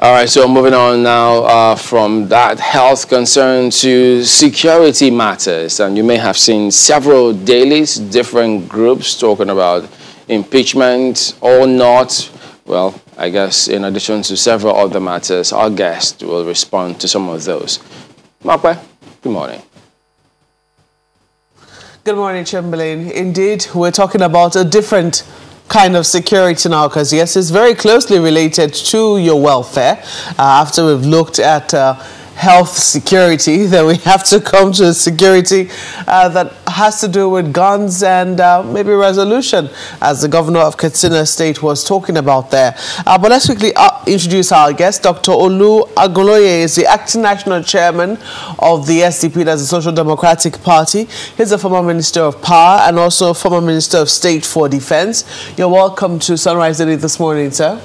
All right, so moving on now from that health concern to security matters. And you may have seen several dailies, different groups talking about impeachment or not. Well, I guess in addition to several other matters, our guest will respond to some of those. Makwe, good morning. Good morning, Chamberlain. Indeed, we're talking about a different kind of security now, because yes, it's very closely related to your welfare. After we've looked at health security, then we have to come to a security that has to do with guns and maybe resolution, as the governor of Katsina State was talking about there. But let's quickly introduce our guest. Dr. Olu Agoloye is the acting national chairman of the SDP, that's the Social Democratic Party. He's a former Minister of Power and also former Minister of State for Defense. You're welcome to Sunrise Daily this morning, sir.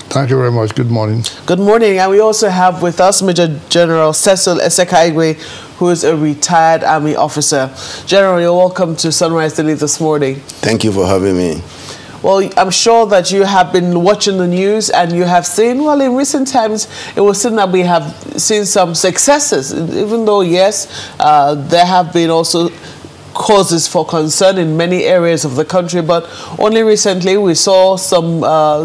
Thank you very much. Good morning. Good morning. And we also have with us Major General Cecil Esekaigwe, who is a retired Army officer. General, you're welcome to Sunrise Daily this morning. Thank you for having me. Well, I'm sure that you have been watching the news and you have seen, well, in recent times, it was seen that we have seen some successes, even though, yes, there have been also causes for concern in many areas of the country, but only recently we saw some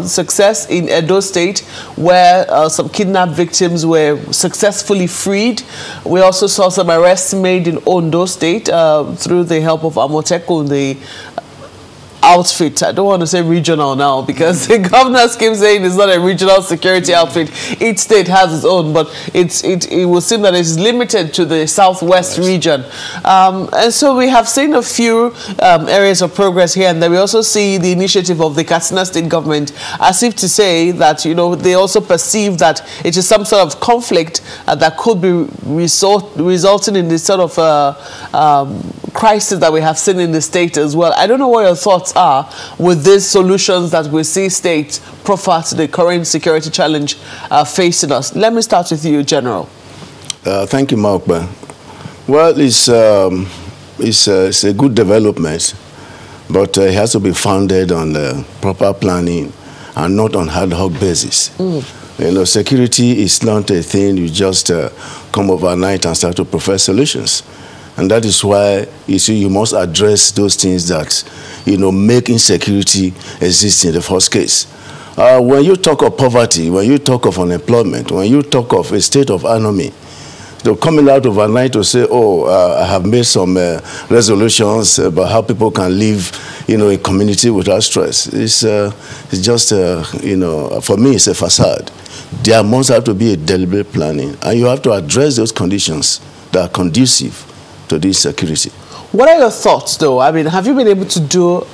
success in Edo State, where some kidnapped victims were successfully freed. We also saw some arrests made in Ondo State through the help of Amotekun, the outfit. I don't want to say regional now, because the governor keeps saying it's not a regional security outfit. Each state has its own, but it will seem that it's limited to the southwest region. And so we have seen a few areas of progress here, and then we also see the initiative of the Katsina State government, as if to say that, you know, they also perceive that it is some sort of conflict that could be resulting in this sort of crisis that we have seen in the state as well. I don't know what your thoughts are with these solutions that we see states proffer to the current security challenge facing us. Let me start with you, General. Thank you, Makwe. Well, it's a good development, but it has to be founded on proper planning and not on ad hoc basis. You know, security is not a thing you just come overnight and start to profess solutions. And that is why you see you must address those things that, you know, make insecurity exist in the first case. When you talk of poverty, when you talk of unemployment, when you talk of a state of anarchy, they're coming out overnight to say, oh, I have made some resolutions about how people can live, you know, in community without stress. It's just, you know, for me, it's a facade. There must have to be a deliberate planning, and you have to address those conditions that are conducive to this security. What are your thoughts, though? I mean, have you been able to do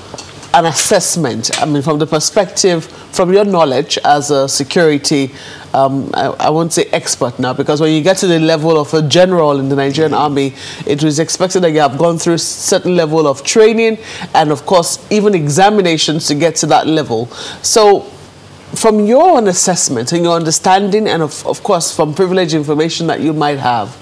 an assessment, I mean, from the perspective, from your knowledge as a security, I won't say expert now, because when you get to the level of a general in the Nigerian Army, it was expected that you have gone through a certain level of training and, of course, even examinations to get to that level. So, from your own assessment and your understanding, and of course, from privileged information that you might have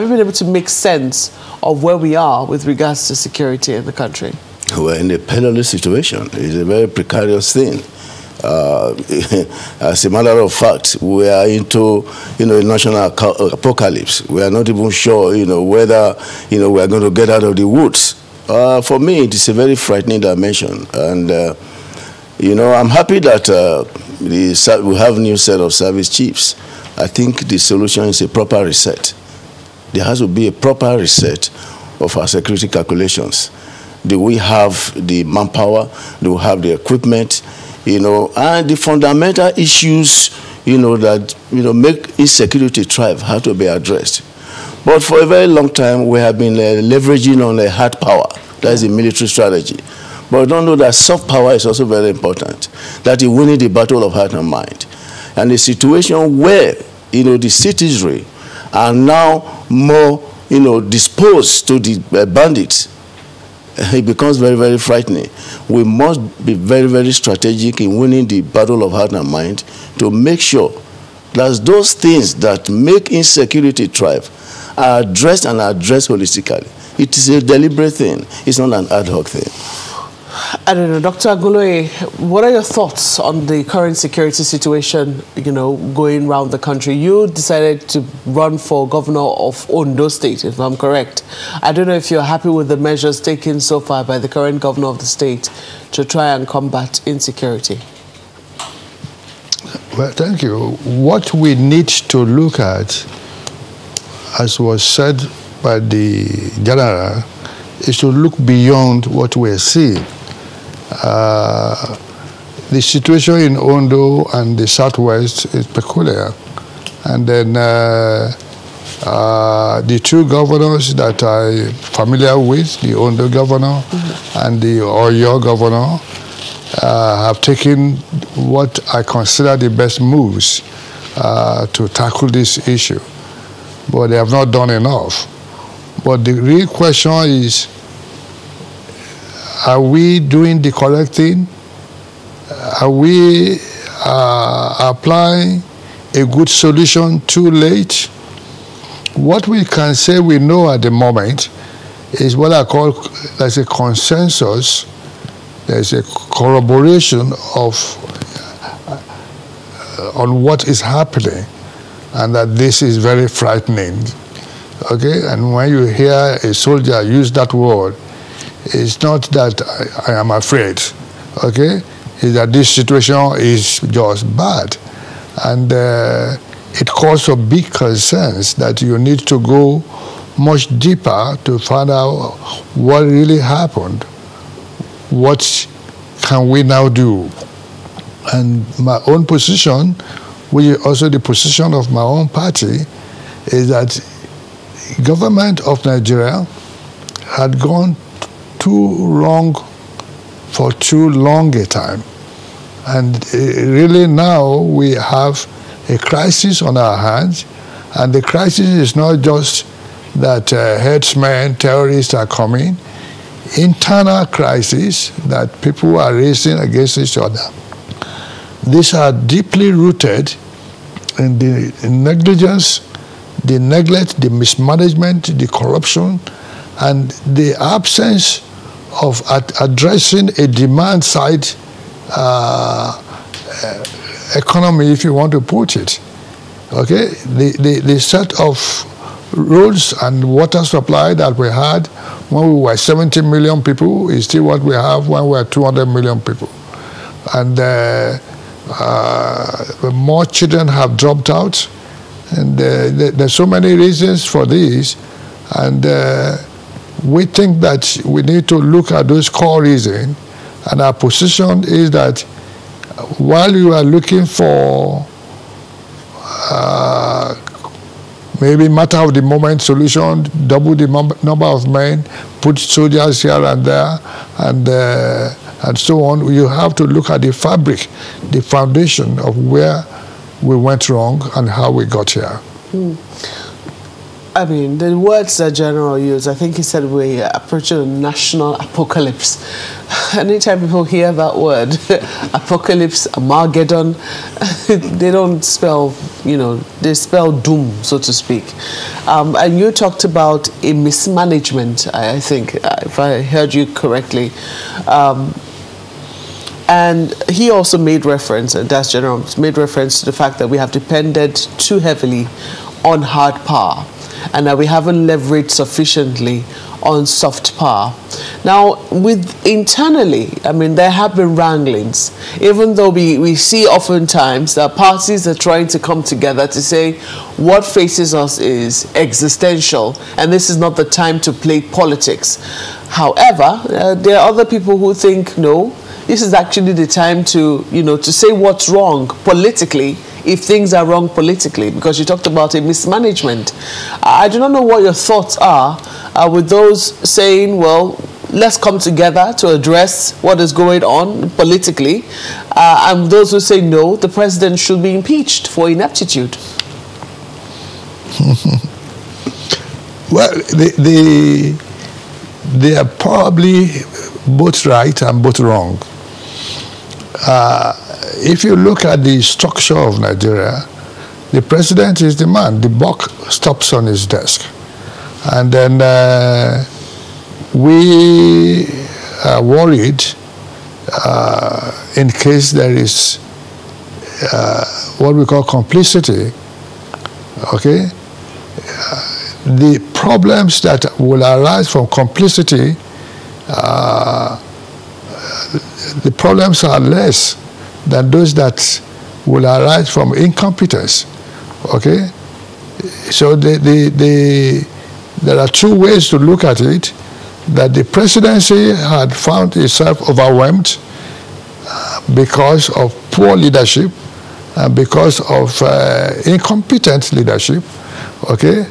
you been able to make sense of where we are with regards to security in the country? We're in a perilous situation. It's a very precarious thing. As a matter of fact, we are into, you know, a national apocalypse. We are not even sure, you know, whether, you know, we are going to get out of the woods. For me, it is a very frightening dimension. And, you know, I'm happy that we have a new set of service chiefs. I think the solution is a proper reset. There has to be a proper reset of our security calculations. Do we have the manpower? Do we have the equipment? You know, and the fundamental issues, you know, that, you know, make insecurity thrive have to be addressed. But for a very long time, we have been leveraging on hard power. That is the military strategy. But don't know that soft power is also very important. That is winning the battle of heart and mind. And a situation where, you know, the citizenry are now more, you know, disposed to the bandits, it becomes very, very frightening. We must be very, very strategic in winning the battle of heart and mind to make sure that those things that make insecurity thrive are addressed and addressed holistically. It is a deliberate thing. It's not an ad hoc thing. I don't know, Dr. Aguloye, what are your thoughts on the current security situation, going around the country? You decided to run for governor of Ondo State, if I'm correct. I don't know if you're happy with the measures taken so far by the current governor of the state to try and combat insecurity. Well, thank you. What we need to look at, as was said by the general, is to look beyond what we're seeing. The situation in Ondo and the Southwest is peculiar. And then the two governors that I'm familiar with, the Ondo governor and the Oyo governor, have taken what I consider the best moves to tackle this issue. But they have not done enough. But the real question is, are we doing the correct thing? Are we applying a good solution too late? What we can say we know at the moment is what I call, there's a consensus, there's a corroboration on what is happening, and that this is very frightening. Okay, and when you hear a soldier use that word, it's not that I am afraid, okay? It's that this situation is just bad. And it calls for big concerns that you need to go much deeper to find out what really happened. What can we now do? And my own position, which is also the position of my own party, is that government of Nigeria had gone too wrong for too long a time. And really now we have a crisis on our hands, and the crisis is not just that headsmen, terrorists are coming, internal crises that people are raising against each other. These are deeply rooted in the negligence, the neglect, the mismanagement, the corruption, and the absence of addressing a demand side economy, if you want to put it. Okay, the set of roads and water supply that we had when we were 70 million people is still what we have when we are 200 million people. And more children have dropped out, and there's so many reasons for this, and we think that we need to look at those core reasons, and our position is that while you are looking for maybe matter of the moment solution, double the number of men, put soldiers here and there, and so on, you have to look at the fabric, the foundation of where we went wrong and how we got here. I mean, the words that General used, I think he said we're approaching a national apocalypse. Anytime people hear that word, apocalypse, Armageddon, they don't spell, they spell doom, so to speak. And you talked about a mismanagement, I think, if I heard you correctly. And he also made reference, and that's General, made reference to the fact that we have depended too heavily on hard power, and that we haven't leveraged sufficiently on soft power. Now, internally, I mean, there have been wranglings, even though we see oftentimes that parties are trying to come together to say what faces us is existential, and this is not the time to play politics. However, there are other people who think, no, this is actually the time to, to say what's wrong politically if things are wrong politically, because you talked about a mismanagement. I do not know what your thoughts are with those saying, well, let's come together to address what is going on politically, and those who say, no, the president should be impeached for ineptitude. Well, they are probably both right and both wrong. If you look at the structure of Nigeria, the president is the man. The buck stops on his desk. And then we are worried in case there is what we call complicity, okay, the problems that will arise from complicity, the problems are less than those that will arise from incompetence, okay? So there are two ways to look at it, that the presidency had found itself overwhelmed because of poor leadership and because of incompetent leadership, okay?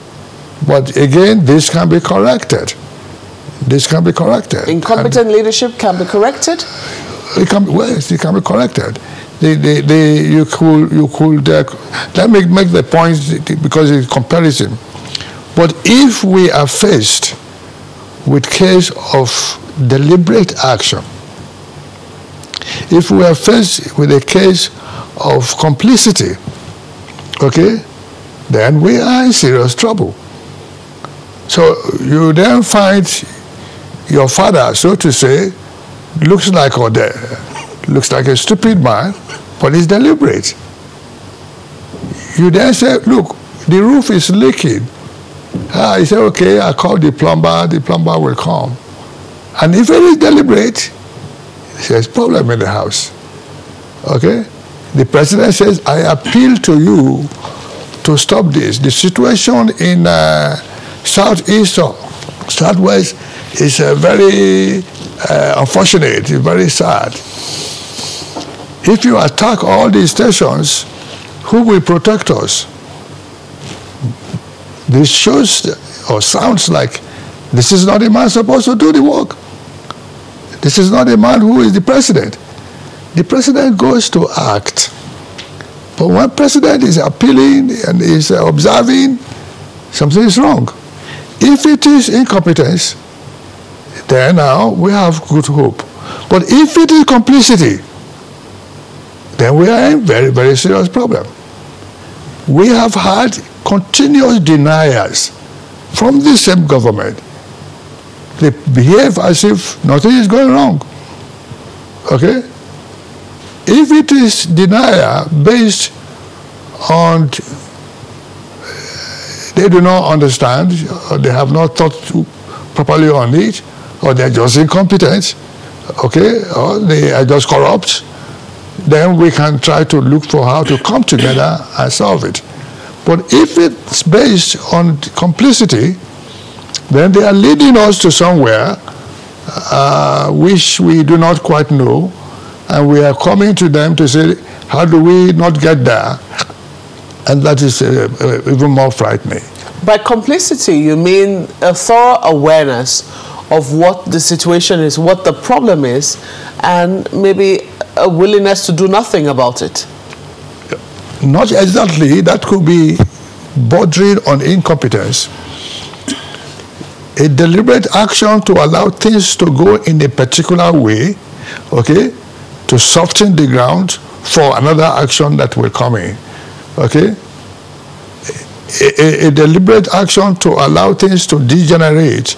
But again, this can be corrected. This can be corrected. Incompetent leadership can be corrected? It can be corrected. You could let me make the point because it's comparison. But if we are faced with case of deliberate action, if we are faced with a case of complicity, okay, then we are in serious trouble. So you then find your father, so to say, looks like a stupid man, but it's deliberate. You then say, look, the roof is leaking. He said, okay, I call the plumber will come. And if it is deliberate, there's problem in the house. Okay? The president says, I appeal to you to stop this. The situation in southeast or southwest is very unfortunate, it's very sad. If you attack all these stations, who will protect us? This shows or sounds like this is not a man supposed to do the work. This is not a man who is the president. The president goes to act. But when the president is appealing and is observing, something is wrong. If it is incompetence, then now we have good hope. But if it is complicity, then we are in very, very serious problem. We have had continuous deniers from the same government. They behave as if nothing is going wrong. Okay? If it is denial based on they do not understand, or they have not thought properly on it, or they are just incompetent, okay, or they are just corrupt, then we can try to look for how to come together and solve it. But if it's based on complicity, then they are leading us to somewhere which we do not quite know, and we are coming to them to say, how do we not get there? And that is even more frightening. By complicity, you mean a thorough awareness of what the situation is, what the problem is, and maybe a willingness to do nothing about it? Not exactly. That could be bordering on incompetence. A deliberate action to allow things to go in a particular way, okay, to soften the ground for another action that will come in, okay? A deliberate action to allow things to degenerate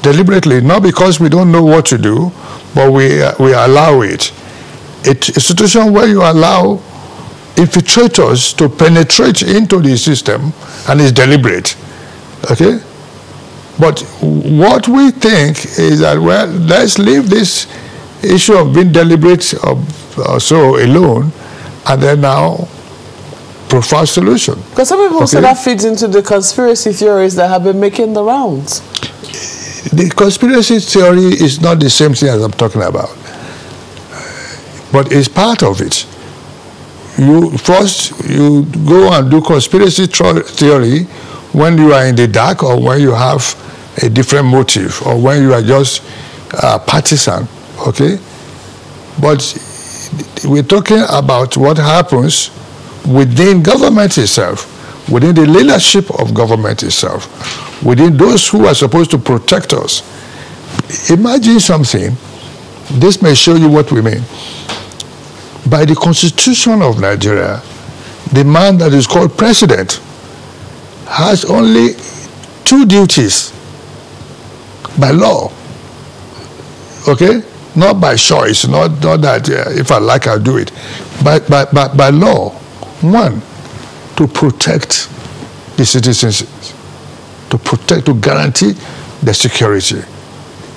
deliberately, not because we don't know what to do, but we allow it. It's a situation where you allow infiltrators to penetrate into the system, and it's deliberate, okay? But what we think is that, well, let's leave this issue of being deliberate or so alone, and then now provide solution. Because some people say that feeds into the conspiracy theories that have been making the rounds. The conspiracy theory is not the same thing as I'm talking about, but it's part of it. You go and do conspiracy theory when you are in the dark, or when you have a different motive, or when you are just partisan, okay? But we're talking about what happens within government itself, within the leadership of government itself, within those who are supposed to protect us. Imagine something. This may show you what we mean. By the Constitution of Nigeria, the man that is called president has only two duties by law, okay? not by choice, not that if I like, I'll do it. By law, one, to protect the citizens, to guarantee their security.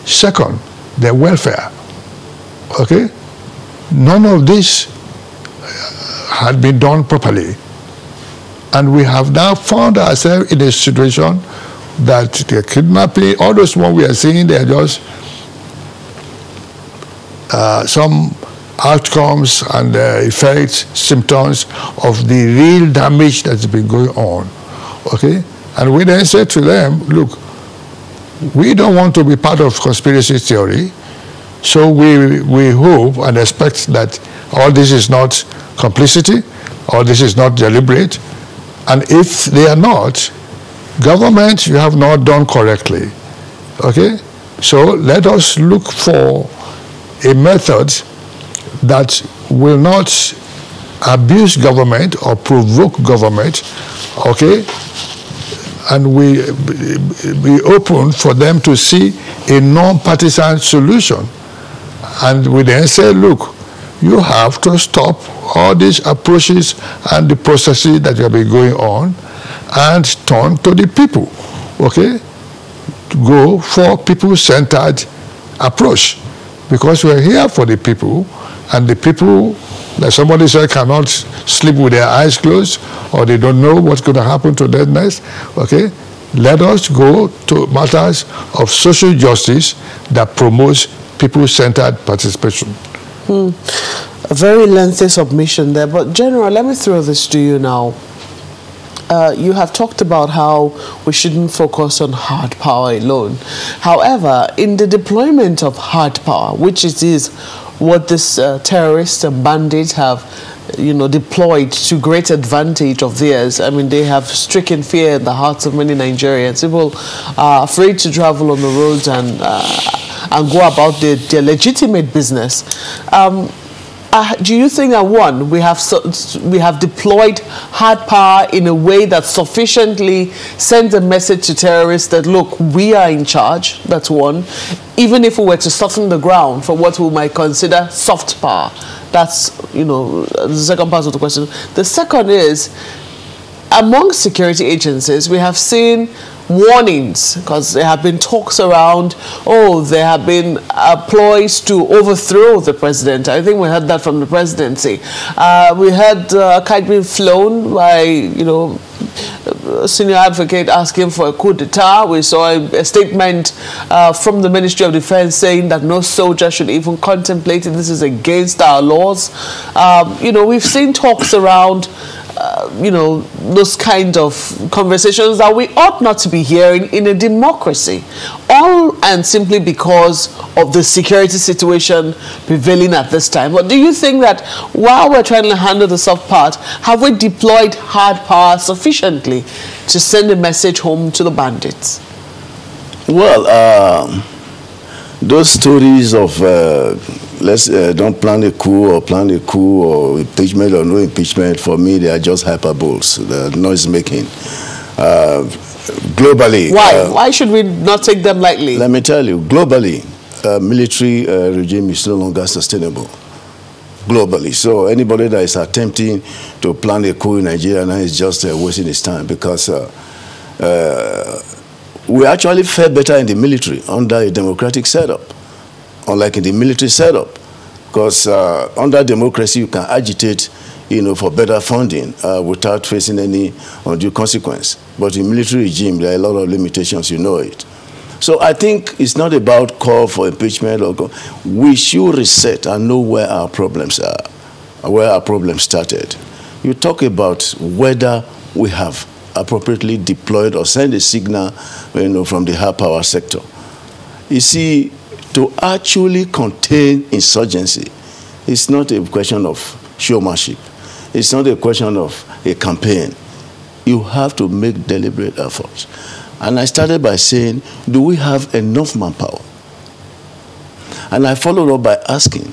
Second, their welfare. Okay? None of this had been done properly. And we have now found ourselves in a situation that they're kidnapping, all those ones we are seeing, they're just some outcomes and effects, symptoms of the real damage that's been going on. Okay? And we then said to them, look, we don't want to be part of conspiracy theory, so we hope and expect that all this is not complicity, all this is not deliberate, and if they are not, government, you have not done correctly. Okay? So let us look for a method that will not abuse government or provoke government, okay? And we be open for them to see a non-partisan solution. And we then say, look, you have to stop all these approaches and the processes that have been going on and turn to the people, okay? Go for people-centered approach, because we're here for the people, and the people, like somebody said, cannot sleep with their eyes closed, or they don't know what's going to happen to them next, okay? Let us go to matters of social justice that promotes people-centered participation. A very lengthy submission there, but General, let me throw this to you now. You have talked about how we shouldn't focus on hard power alone. However, in the deployment of hard power, which it is what this terrorists and bandits have, deployed to great advantage of theirs. I mean, they have stricken fear in the hearts of many Nigerians. People are afraid to travel on the roads and go about their legitimate business. Do you think that, one, we have deployed hard power in a way that sufficiently sends a message to terrorists that, look, we are in charge? That's one. Even if we were to soften the ground for what we might consider soft power. That's, the second part of the question. The second is, among security agencies, we have seen warnings, because there have been talks around, there have been ploys to overthrow the president. I think we heard that from the presidency. We heard a kite being flown by, a senior advocate asking for a coup d'etat. We saw a statement from the Ministry of Defense saying that no soldier should even contemplate it. This is against our laws. We've seen talks around those kind of conversations that we ought not to be hearing in a democracy, all and simply because of the security situation prevailing at this time. But do you think that while we're trying to handle the soft part, have we deployed hard power sufficiently to send a message home to the bandits? Well, those stories of let's don't plan a coup or plan a coup or impeachment or no impeachment, for me, they are just hyperboles, the noise making. Globally. Why? Why should we not take them lightly? Let me tell you, globally, military regime is no longer sustainable. Globally. So anybody that is attempting to plan a coup in Nigeria now is just wasting his time, because we actually fare better in the military under a democratic setup, unlike in the military setup, because under democracy you can agitate, for better funding without facing any undue consequence. But in military regime, there are a lot of limitations, it. So I think it's not about call for impeachment or we should reset and know where our problems are, where our problems started. You talk about whether we have appropriately deployed or send a signal, from the high power sector. You see, to actually contain insurgency, it's not a question of showmanship. It's not a question of a campaign. You have to make deliberate efforts. And I started by saying, do we have enough manpower? And I followed up by asking,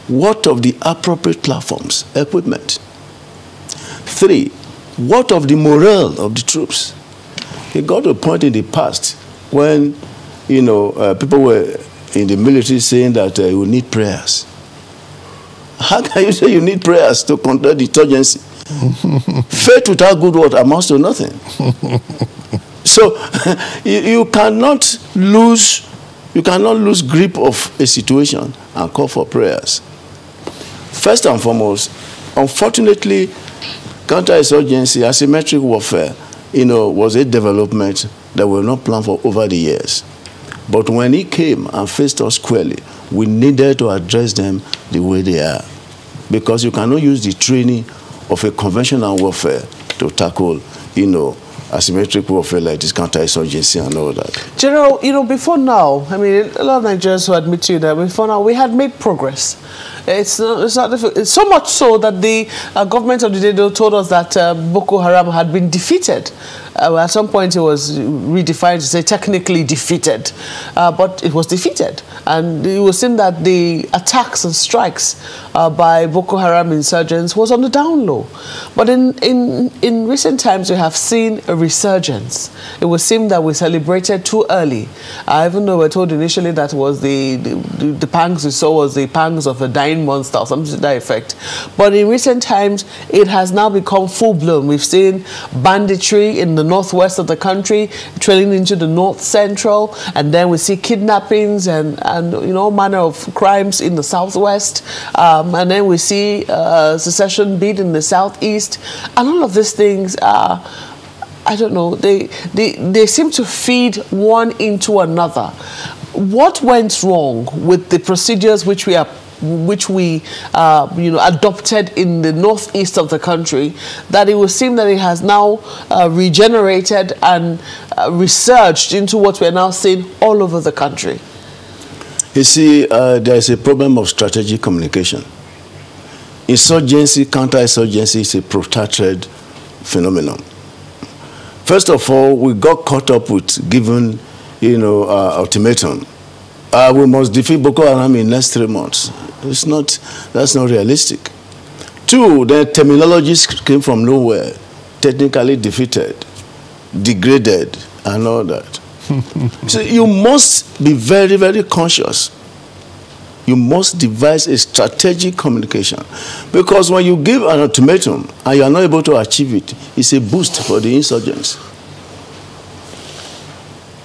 what of the appropriate platforms, equipment? 3, what of the morale of the troops? It got to a point in the past when, people were in the military saying that you need prayers. How can you say you need prayers to conduct the insurgency? Faith without good work amounts to nothing. So you cannot lose grip of a situation and call for prayers. First and foremost, unfortunately, counterinsurgency, asymmetric warfare, was a development that we were not planned for over the years. But when it came and faced us squarely, we needed to address them the way they are. Because you cannot use the training of a conventional warfare to tackle, asymmetric warfare like this counterinsurgency and all that. General, before now, I mean, a lot of Nigerians will admit to you that before now we had made progress. It's not difficult. It's so much so that the government of the day told us that Boko Haram had been defeated. At some point it was redefined to say technically defeated, but it was defeated. And it was seen that the attacks and strikes by Boko Haram insurgents was on the down low. But in recent times we have seen a resurgence. It would seem that we celebrated too early. Even though we were told initially that was the pangs we saw was the pangs of a dying monster or something to that effect. But in recent times it has now become full-blown. We've seen banditry in the northwest of the country trailing into the north central, and then we see kidnappings and all manner of crimes in the southwest, and then we see secession bid in the southeast, and all of these things are, I don't know, they seem to feed one into another. What went wrong with the procedures which we adopted in the northeast of the country, that it would seem that it has now regenerated and resurged into what we're now seeing all over the country? You see, there is a problem of strategic communication. Insurgency, counterinsurgency is a protracted phenomenon. First of all, we got caught up with giving, ultimatum. We must defeat Boko Haram in the next 3 months. That's not realistic. Two, the terminologies came from nowhere. Technically defeated, degraded, and all that. So you must be very, very conscious. You must devise a strategic communication. Because when you give an ultimatum and you are not able to achieve it, it's a boost for the insurgents.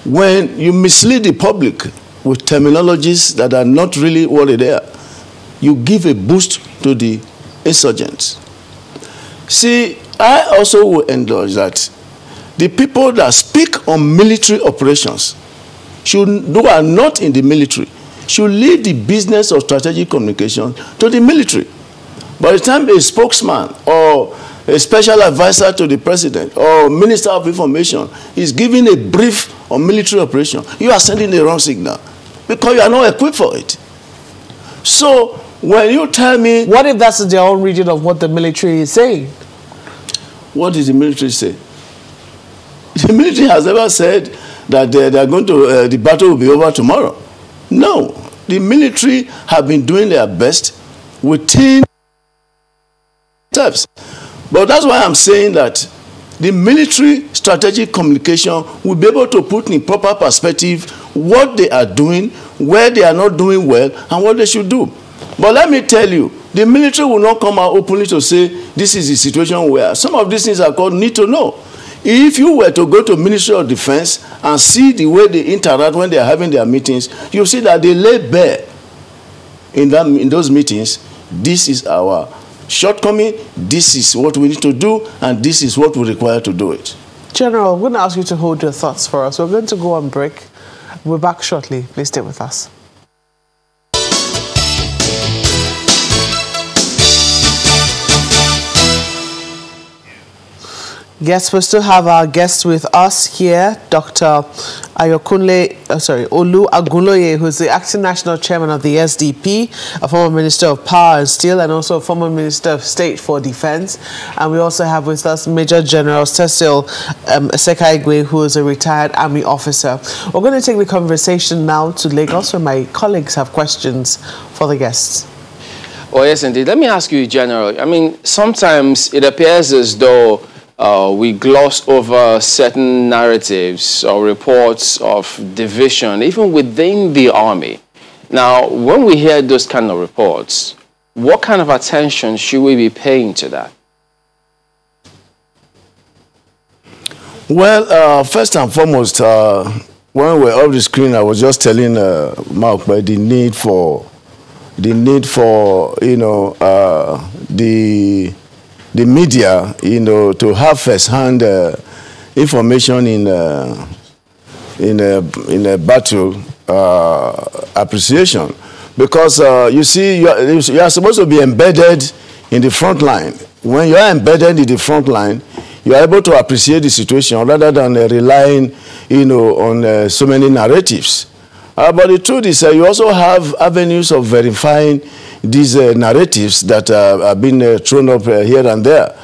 When you mislead the public with terminologies that are not really what they are, you give a boost to the insurgents. See, I also will endorse that the people that speak on military operations, who are not in the military, should leave the business of strategic communication to the military. By the time a spokesman or a special advisor to the president or minister of information is giving a brief on military operation, you are sending the wrong signal because you are not equipped for it. So when you tell me... What if that's their own reading of what the military is saying? What does the military say? The military has never said that they are going to, the battle will be over tomorrow. No. The military have been doing their best within steps. But that's why I'm saying that the military strategic communication will be able to put in proper perspective what they are doing, where they are not doing well, and what they should do. But let me tell you, the military will not come out openly to say this is the situation where some of these things are called need to know. If you were to go to Ministry of Defense and see the way they interact when they are having their meetings, you'll see that they lay bare in those meetings, this is our shortcoming, this is what we need to do, and this is what we require to do it. General, I'm going to ask you to hold your thoughts for us. We're going to go on break. We're back shortly. Please stay with us. Yes, we still have our guest with us here, Dr. Olu Agunloye, who is the acting national chairman of the SDP, a former Minister of Power and Steel, and also a former Minister of State for Defense. And we also have with us Major General Cecil Eseka-Igwe, who is a retired Army officer. We're going to take the conversation now to Lagos, where my colleagues have questions for the guests. Oh, yes, indeed. Let me ask you, General. I mean, sometimes it appears as though we gloss over certain narratives or reports of division, even within the army. Now, when we hear those kind of reports, what kind of attention should we be paying to that? Well, first and foremost, when we were off the screen, I was just telling Mark about the need for you know, the media, you know, to have first-hand information in a battle appreciation, because you see, you are supposed to be embedded in the front line. When you are embedded in the front line, you are able to appreciate the situation rather than relying, you know, on so many narratives. But the truth is, you also have avenues of verifying these narratives that are being thrown up here and there.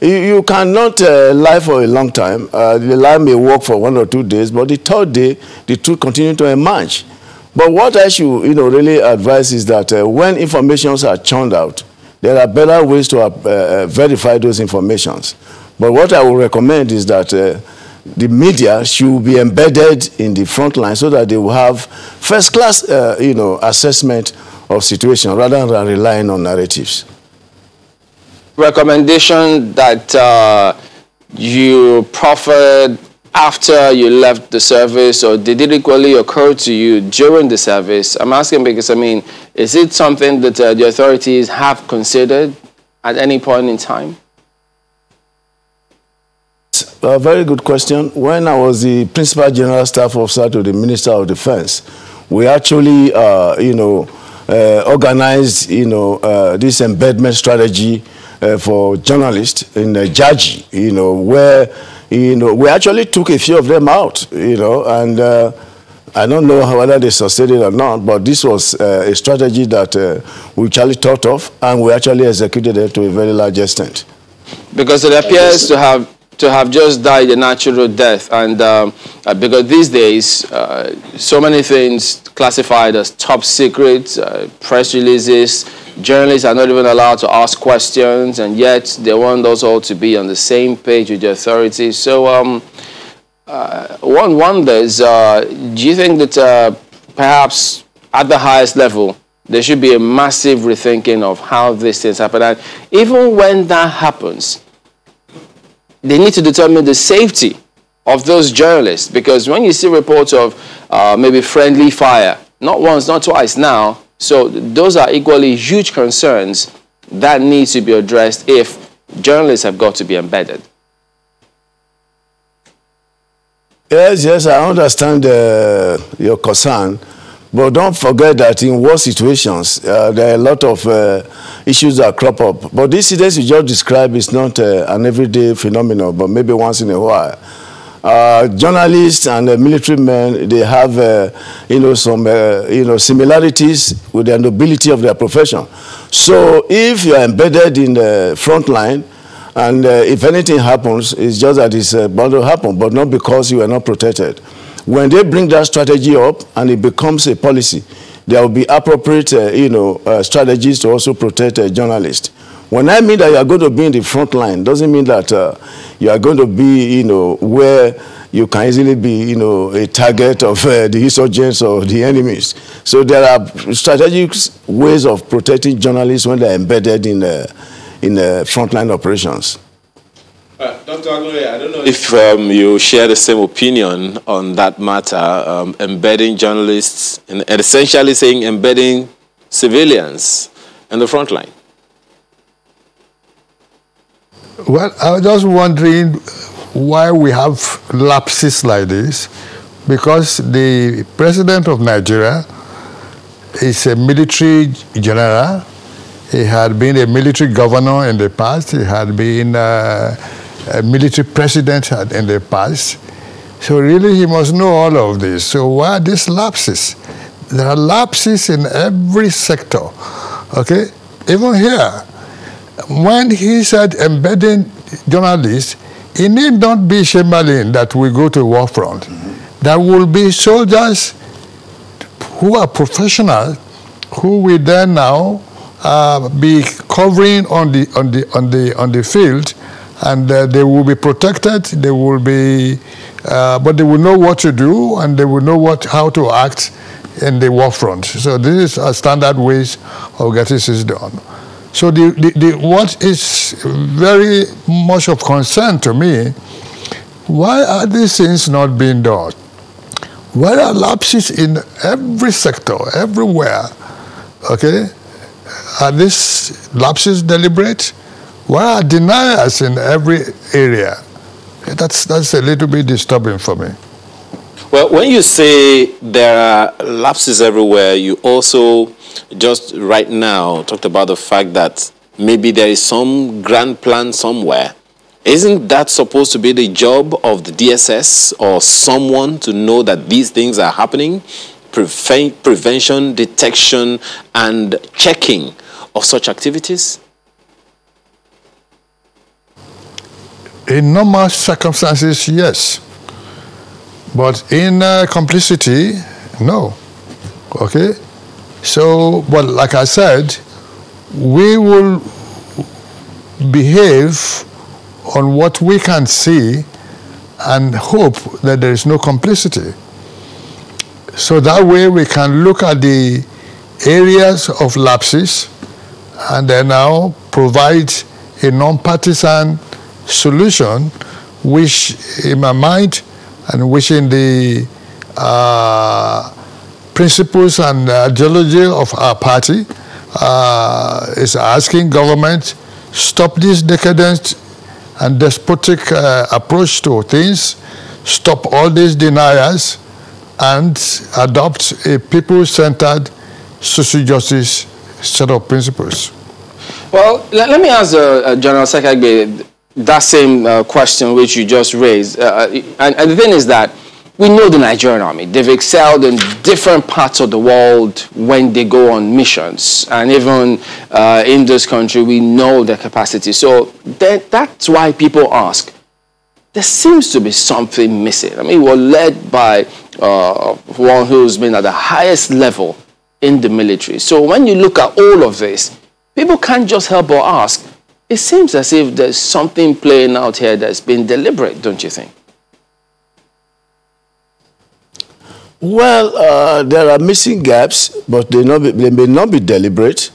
You cannot lie for a long time. The lie may work for 1 or 2 days, but the third day, the truth continues to emerge. But what I should, you know, really advise is that when informations are churned out, there are better ways to verify those informations. But what I would recommend is that the media should be embedded in the front line so that they will have first-class, you know, assessment of situation rather than relying on narratives. Recommendation that you proffered after you left the service, or did it equally occur to you during the service? I'm asking because, I mean, is it something that the authorities have considered at any point in time? A very good question. When I was the Principal General Staff Officer to the Minister of Defense, we actually, you know, organized, you know, this embedment strategy for journalists in Jaji, you know, where, you know, we actually took a few of them out, you know, and I don't know whether they succeeded or not, but this was a strategy that we actually thought of, and we actually executed it to a very large extent. Because it appears to have just died a natural death, and because these days so many things classified as top secret, press releases, journalists are not even allowed to ask questions, and yet they want us all to be on the same page with the authorities. So one wonders, do you think that perhaps at the highest level there should be a massive rethinking of how these things happen, and even when that happens, they need to determine the safety of those journalists? Because when you see reports of maybe friendly fire, not once, not twice now, so those are equally huge concerns that need to be addressed if journalists have got to be embedded. Yes, I understand your concern. But don't forget that in war situations, there are a lot of issues that crop up. But this incident you just described is not an everyday phenomenon, but maybe once in a while. Journalists and military men, they have, you know, some, you know, similarities with the nobility of their profession. So if you are embedded in the front line, and if anything happens, it's just that it's bound to happen, but not because you are not protected. When they bring that strategy up and it becomes a policy, there will be appropriate, you know, strategies to also protect journalists. When I mean that you are going to be in the front line, doesn't mean that you are going to be, you know, where you can easily be, you know, a target of the insurgents or the enemies. So there are strategic ways of protecting journalists when they are embedded in frontline operations. Dr. Aglore, I don't know if you share the same opinion on that matter, embedding journalists, and essentially saying embedding civilians in the front line. Well, I was just wondering why we have lapses like this, because the president of Nigeria is a military general. He had been a military governor in the past. He had been a military president in the past. So really he must know all of this. So why are these lapses? There are lapses in every sector, okay? Even here, when he said embedding journalists, it need not be Shemalin that we go to war front. There will be soldiers who are professional, who will then now be covering on the field, and they will be protected. They will be, but they will know what to do, and they will know how to act in the war front. So this is a standard ways of getting this done. So what is very much of concern to me, why are these things not being done? Why are lapses in every sector, everywhere? Okay? Are these lapses deliberate? Why are deniers in every area? That's a little bit disturbing for me. Well, when you say there are lapses everywhere, you also just right now talked about the fact that maybe there is some grand plan somewhere. Isn't that supposed to be the job of the DSS or someone to know that these things are happening? Prevention, detection, and checking of such activities? In normal circumstances, yes. But in complicity, no. Okay? So, but like I said, we will behave on what we can see and hope that there is no complicity. So that way we can look at the areas of lapses and then now provide a non-partisan solution, which in my mind and which in the principles and ideology of our party is asking government, stop this decadent and despotic approach to things, stop all these deniers, and adopt a people-centered social justice set of principles. Well, let me ask General Sekagbe that same question which you just raised. And the thing is that we know the Nigerian army. They've excelled in different parts of the world when they go on missions. And even in this country, we know their capacity. So that's why people ask, there seems to be something missing. I mean, we're led by one who's been at the highest level in the military. So when you look at all of this, people can't just help but ask, it seems as if there's something playing out here that's been deliberate, don't you think? Well, there are missing gaps, but they may not be deliberate.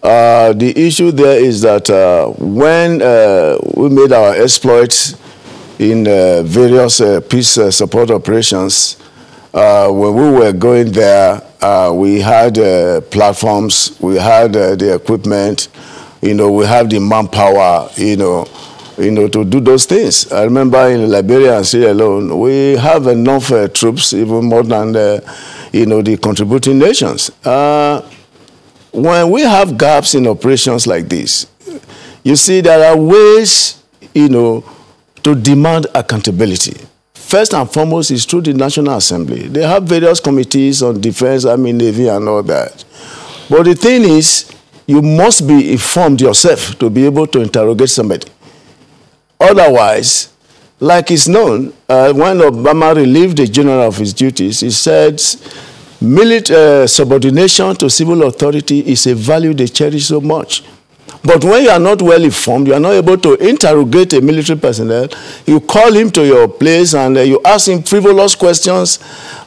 The issue there is that when we made our exploits in various peace support operations, when we were going there, we had platforms, we had the equipment, we have the manpower, to do those things. I remember in Liberia and Sierra Leone, we have enough troops, even more than the contributing nations. When we have gaps in operations like this, you see there are ways, to demand accountability. First and foremost is through the National Assembly. They have various committees on defense, army, navy, and all that. But the thing is, you must be informed yourself to be able to interrogate somebody. Otherwise, like it's known, when Obama relieved the general of his duties, he said, military subordination to civil authority is a value they cherish so much. But when you are not well informed, you are not able to interrogate a military personnel, you call him to your place and you ask him frivolous questions.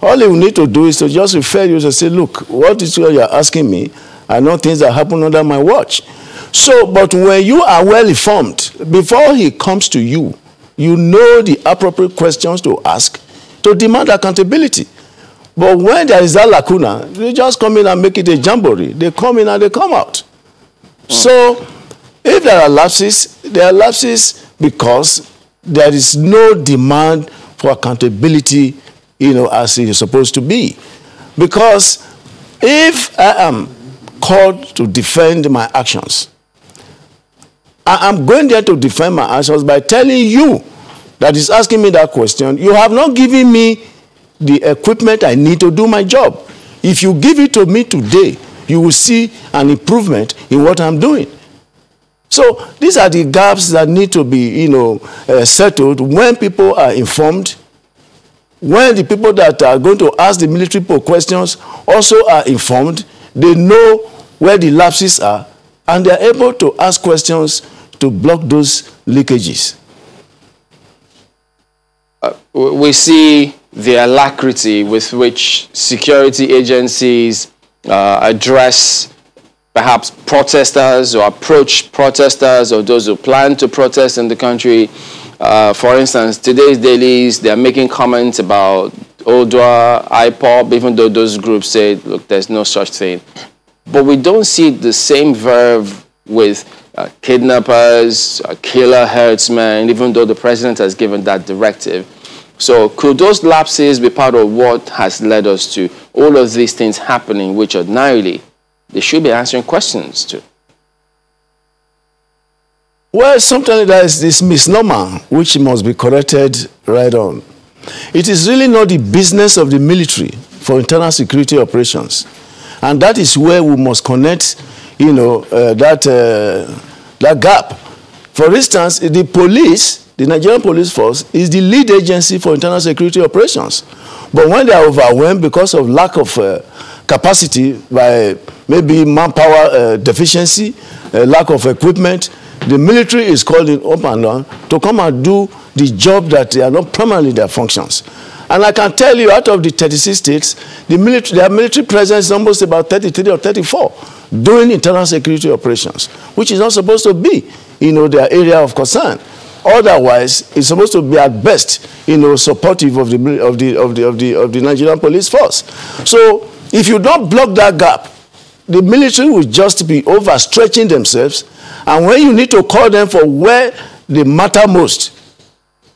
All you need to do is to just refer you to say, look, what is what you are asking me? I know things that happen under my watch. So, but when you are well informed, before he comes to you, you know the appropriate questions to ask to demand accountability. But when there is that lacuna, they just come in and make it a jamboree. They come in and they come out. So, if there are lapses because there is no demand for accountability, as it is supposed to be. Because if I am called to defend my actions, I am going there to defend my actions by telling you that is asking me that question, you have not given me the equipment I need to do my job. If you give it to me today, you will see an improvement in what I'm doing. So these are the gaps that need to be, settled when people are informed, when the people that are going to ask the military questions also are informed, they know where the lapses are, and they're able to ask questions to block those leakages. We see the alacrity with which security agencies address perhaps protesters or approach protesters or those who plan to protest in the country. For instance, today's dailies, they are making comments about Odua, IPOB, even though those groups say, look, there's no such thing. But we don't see the same verve with kidnappers, killer herdsmen, even though the president has given that directive. So could those lapses be part of what has led us to all of these things happening, which ordinarily they should be answering questions to? Well, sometimes there is this misnomer which must be corrected right on. It is really not the business of the military for internal security operations. And that is where we must connect, that gap. For instance, the police, the Nigerian police force, is the lead agency for internal security operations. But when they are overwhelmed because of lack of capacity by maybe manpower deficiency, lack of equipment, the military is called in up and down to come and do the job that they are not primarily their functions. And I can tell you, out of the 36 states, their military presence is almost about 33 or 34 doing internal security operations, which is not supposed to be, their area of concern. Otherwise, it's supposed to be at best, supportive of the Nigerian police force. So, if you don't block that gap, the military will just be overstretching themselves, and when you need to call them for where they matter most,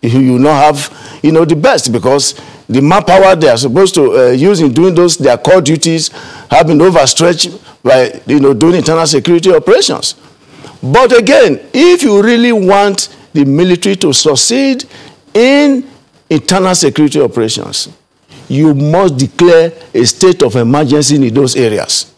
you will not have, the best, because the manpower they are supposed to use in doing their core duties have been overstretched by, doing internal security operations. But again, if you really want the military to succeed in internal security operations, you must declare a state of emergency in those areas.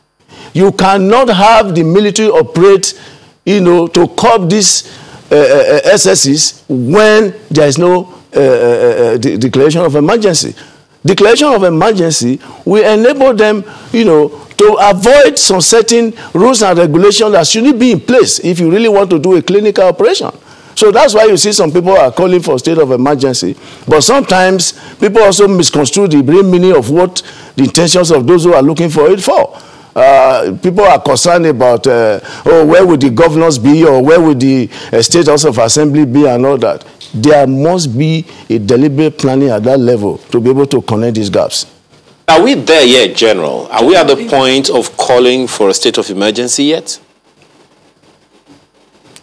You cannot have the military operate, to curb these excesses when there is no declaration of emergency. Declaration of emergency will enable them, to avoid some certain rules and regulations that shouldn't be in place if you really want to do a clinical operation. So that's why you see some people are calling for a state of emergency. But sometimes people also misconstrue the real meaning of what the intentions of those who are looking for it for. People are concerned about, where would the governors be, or where would the State House of Assembly be, and all that. There must be a deliberate planning at that level to be able to connect these gaps. Are we there yet, General? Are we at the point of calling for a state of emergency yet?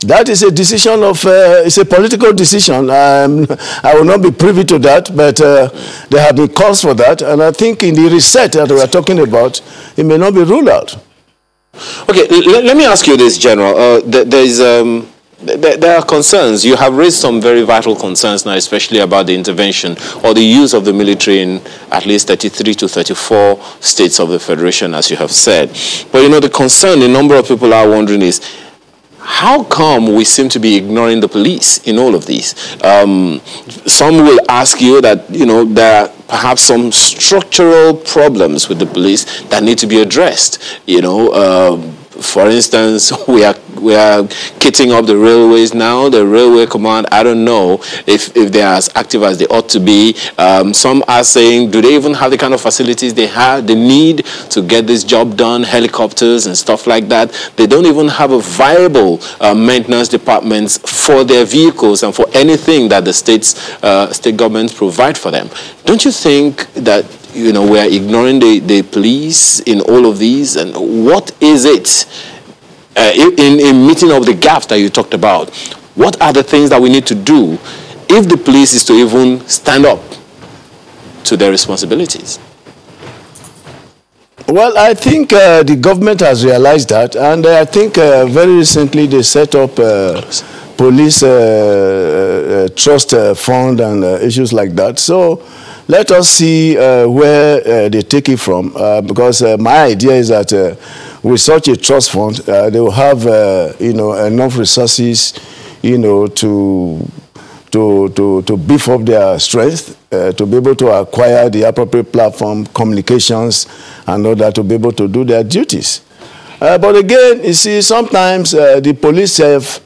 That is a decision of, it's a political decision. I will not be privy to that, but there have been calls for that. And I think in the reset that we are talking about, it may not be ruled out. Okay, let me ask you this, General. There are concerns. You have raised some very vital concerns now, especially about the intervention or the use of the military in at least 33 to 34 states of the Federation, as you have said. But, the concern, a number of people are wondering is, how come we seem to be ignoring the police in all of these? Some will ask you that, there are perhaps some structural problems with the police that need to be addressed. For instance, we are kitting up the railways now. The railway command, I don't know if they are as active as they ought to be. Some are saying, do they even have the kind of facilities they need to get this job done, helicopters and stuff like that? They don't even have a viable maintenance departments for their vehicles and for anything that the state governments provide for them. Don't you think that we are ignoring the police in all of these? And what is it in meeting of the gaps that you talked about? What are the things that we need to do if the police is to even stand up to their responsibilities? Well, I think the government has realized that, and I think very recently they set up police trust fund and issues like that. So let us see where they take it from, because my idea is that with such a trust fund, they will have enough resources, to beef up their strength, to be able to acquire the appropriate platform, communications, and all that, to be able to do their duties. But again, you see, sometimes the police have,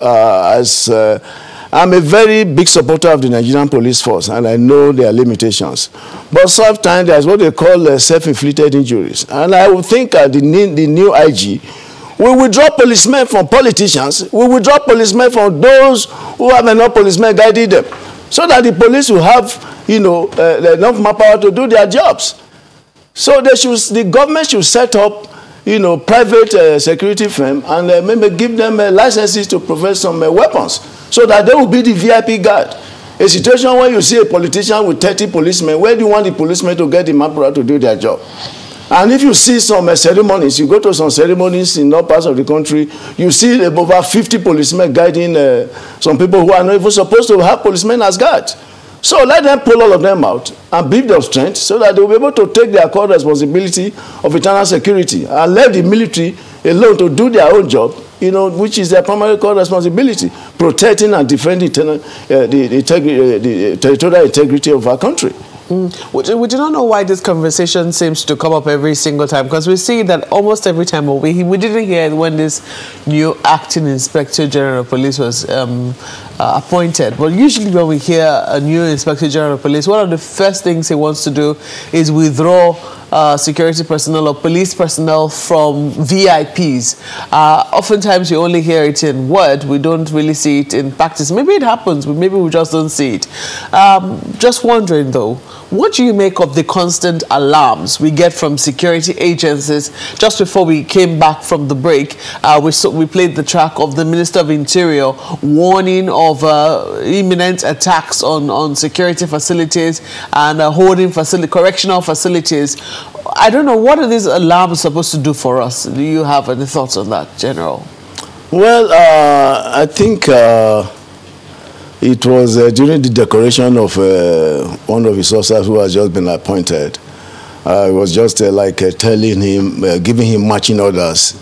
I'm a very big supporter of the Nigerian police force, and I know their limitations. But sometimes there's what they call self-inflicted injuries. And I would think the new IG will withdraw policemen from politicians, will withdraw policemen from those who have enough policemen guiding them, so that the police will have, enough manpower to do their jobs. So the government should set up, private security firm and maybe give them licenses to provide some weapons, so that they will be the VIP guard. A situation where you see a politician with 30 policemen, where do you want the policemen to get the manpower to do their job? And if you see some ceremonies, you go to some ceremonies in all parts of the country, you see over 50 policemen guiding some people who are not even supposed to have policemen as guards. So let them pull all of them out and build their strength, so that they will be able to take their core responsibility of internal security and let the military alone to do their own job, which is their primary core responsibility, protecting and defending the territorial integrity of our country. We do not know why this conversation seems to come up every single time, because we see that almost every time we didn't hear it when this new acting Inspector General of Police was appointed. But usually when we hear a new Inspector General of Police, one of the first things he wants to do is withdraw security personnel or police personnel from VIPs. Oftentimes you only hear it in word, we don't really see it in practice. Maybe it happens, but maybe we just don't see it. Just wondering though, what do you make of the constant alarms we get from security agencies? Just before we came back from the break, we played the track of the Minister of Interior warning of imminent attacks on security facilities and holding correctional facilities. I don't know, what are these alarms supposed to do for us? Do you have any thoughts on that, General? Well, I think it was during the decoration of one of his officers who has just been appointed. It was just telling him, giving him marching orders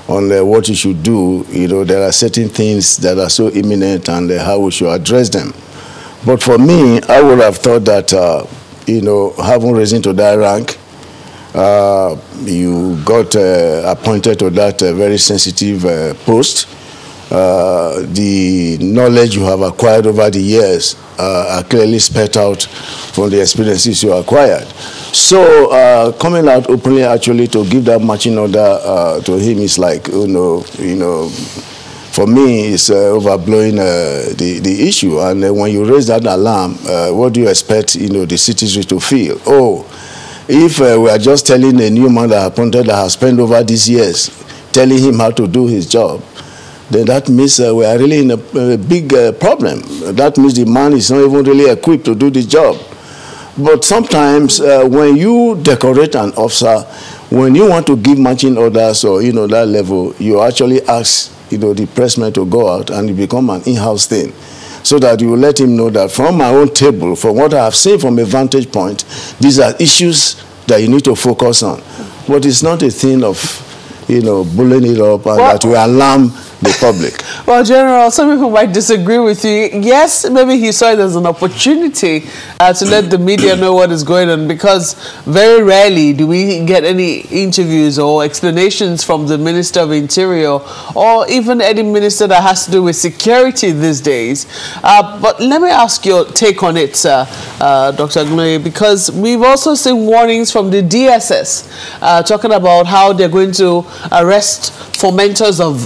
on what he should do. There are certain things that are so imminent and how we should address them. But for me, I would have thought that, having risen to that rank, you got appointed to that very sensitive post. The knowledge you have acquired over the years are clearly spelled out from the experiences you acquired. So coming out openly actually to give that marching order to him is like, for me, it's overblowing the issue. And when you raise that alarm, what do you expect, the citizens to feel? Oh, if we are just telling a new man that appointed that has spent over these years, telling him how to do his job, then that means we are really in a big problem. That means the man is not even really equipped to do the job. But sometimes when you decorate an officer, when you want to give marching orders or, that level, you actually ask, the pressman to go out and it become an in-house thing. So that you will let him know that from my own table, from what I have seen from a vantage point, these are issues that you need to focus on. But it's not a thing of, bullying it up and that will alarm the public. Well, General, some people might disagree with you. Yes, maybe he saw it as an opportunity to let the media know what is going on, because very rarely do we get any interviews or explanations from the Minister of Interior or even any minister that has to do with security these days. But let me ask your take on it, Dr. Agnoye, because we've also seen warnings from the DSS talking about how they're going to arrest fomenters of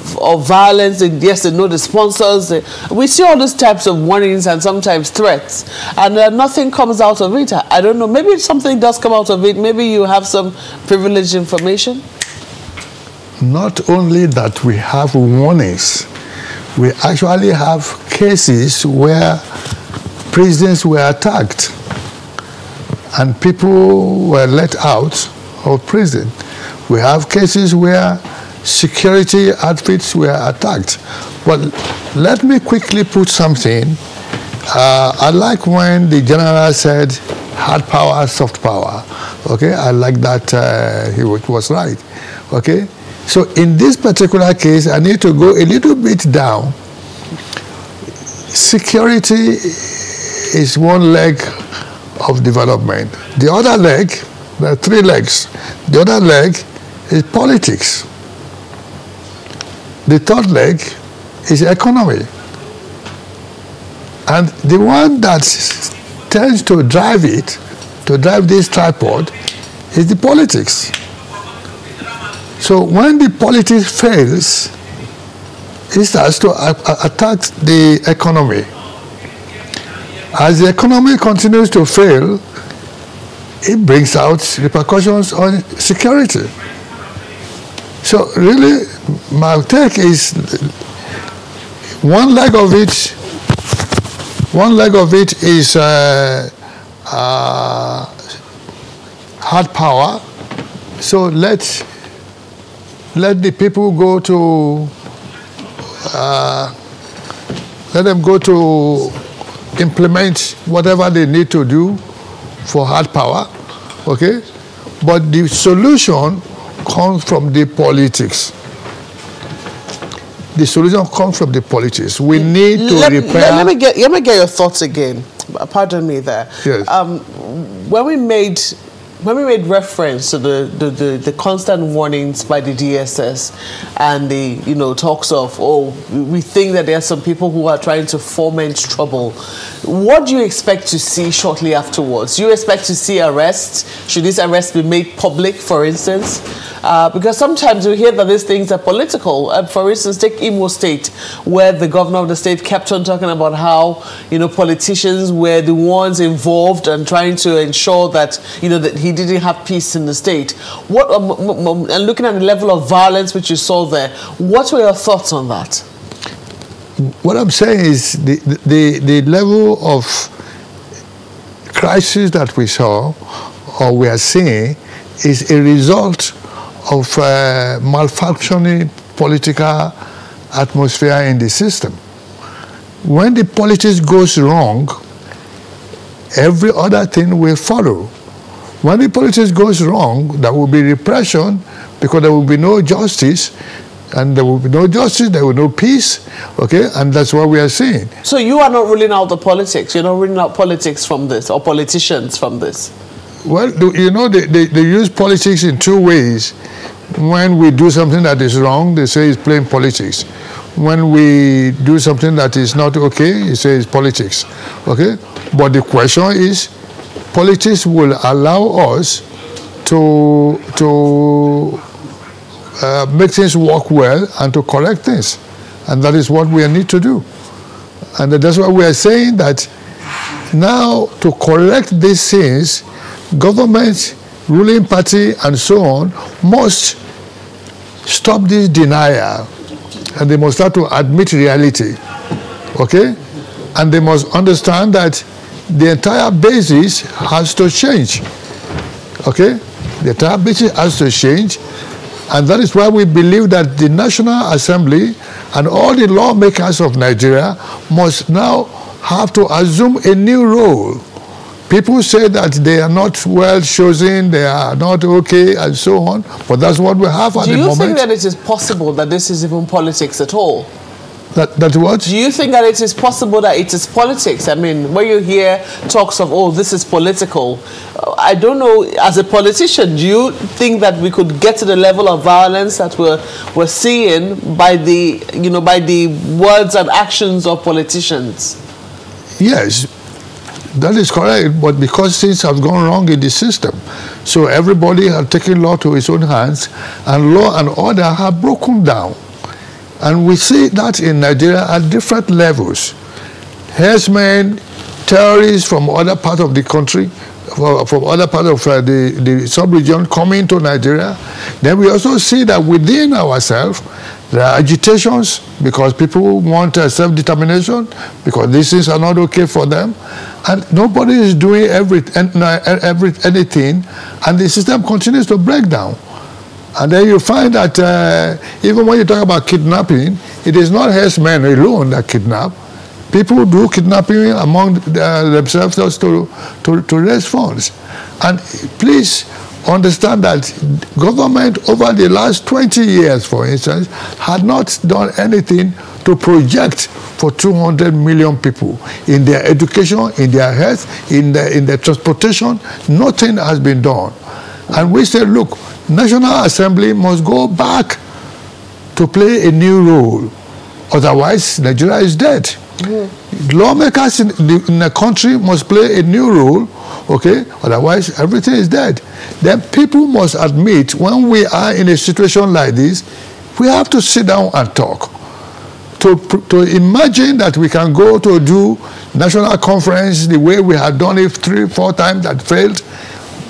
violence, and yes, they know the sponsors. We see all these types of warnings and sometimes threats, and nothing comes out of it. I don't know, maybe something does come out of it. Maybe you have some privileged information. Not only that we have warnings, we actually have cases where prisons were attacked and people were let out of prison. We have cases where security outfits were attacked. But let me quickly put something. I like when the general said hard power, soft power. Okay, I like that he was right. Okay, so in this particular case, I need to go a little bit down. Security is one leg of development. The other leg, there are three legs. The other leg is politics. The third leg is economy. And the one that tends to drive it, to drive this tripod, is the politics. So when the politics fails, it starts to attack the economy. As the economy continues to fail, it brings out repercussions on security. So really, my take is one leg of it is hard power. So let the people go to let them go to implement whatever they need to do for hard power, okay? But the solution comes from the politics. The solution comes from the politics. We need to repair. Let me get your thoughts again. Pardon me there. Yes. When we made reference to the constant warnings by the DSS and the talks of, oh, we think that there are some people who are trying to foment trouble, what do you expect to see shortly afterwards? Do you expect to see arrests? Should these arrests be made public, for instance? Because sometimes we hear that these things are political. For instance, take Imo State, where the governor of the state kept on talking about how politicians were the ones involved and trying to ensure that that he didn't have peace in the state. What and looking at the level of violence which you saw there, what were your thoughts on that? What I'm saying is the level of crisis that we saw or we are seeing is a result of malfunctioning political atmosphere in the system. When the politics goes wrong, every other thing will follow. When the politics goes wrong, there will be repression because there will be no justice. And there will be no justice, there will be no peace, okay? And that's what we are seeing. So you are not ruling out the politics? You're not ruling out politics from this, or politicians from this? Well, they use politics in two ways. When we do something that is wrong, they say it's plain politics. When we do something that is not okay, they say it's politics, okay? But the question is, politics will allow us to make things work well and to correct things. And that is what we need to do. And that's why we are saying that now to correct these things, government, ruling party, and so on must stop this denial. And they must start to admit reality. Okay? And they must understand that the entire basis has to change. Okay? The entire basis has to change. And that is why we believe that the National Assembly and all the lawmakers of Nigeria must now have to assume a new role. People say that they are not well chosen, they are not okay, and so on. But that's what we have at the moment. Do you think that it is possible that this is even politics at all? That what? Do you think that it is possible that it is politics? I mean, when you hear talks of, oh, this is political, I don't know, as a politician, do you think that we could get to the level of violence that we're seeing by the, by the words and actions of politicians? Yes, that is correct, but because things have gone wrong in the system, so everybody has taken law to his own hands, and law and order have broken down. And we see that in Nigeria at different levels. Herdsmen, terrorists from other parts of the country, from other parts of the sub-region coming to Nigeria. Then we also see that within ourselves, there are agitations because people want self-determination, because these things are not okay for them. And nobody is doing anything, and the system continues to break down. And then you find that even when you talk about kidnapping, it is not herdsmen alone that kidnap. People do kidnapping among themselves just to raise funds. And please understand that government over the last 20 years, for instance, had not done anything to project for 200 million people in their education, in their health, in their transportation. Nothing has been done. And we said, look, National Assembly must go back to play a new role. Otherwise, Nigeria is dead. Lawmakers in the country must play a new role, okay? Otherwise, everything is dead. Then people must admit when we are in a situation like this, we have to sit down and talk. To imagine that we can go to do national conference the way we had done it 3-4 times that failed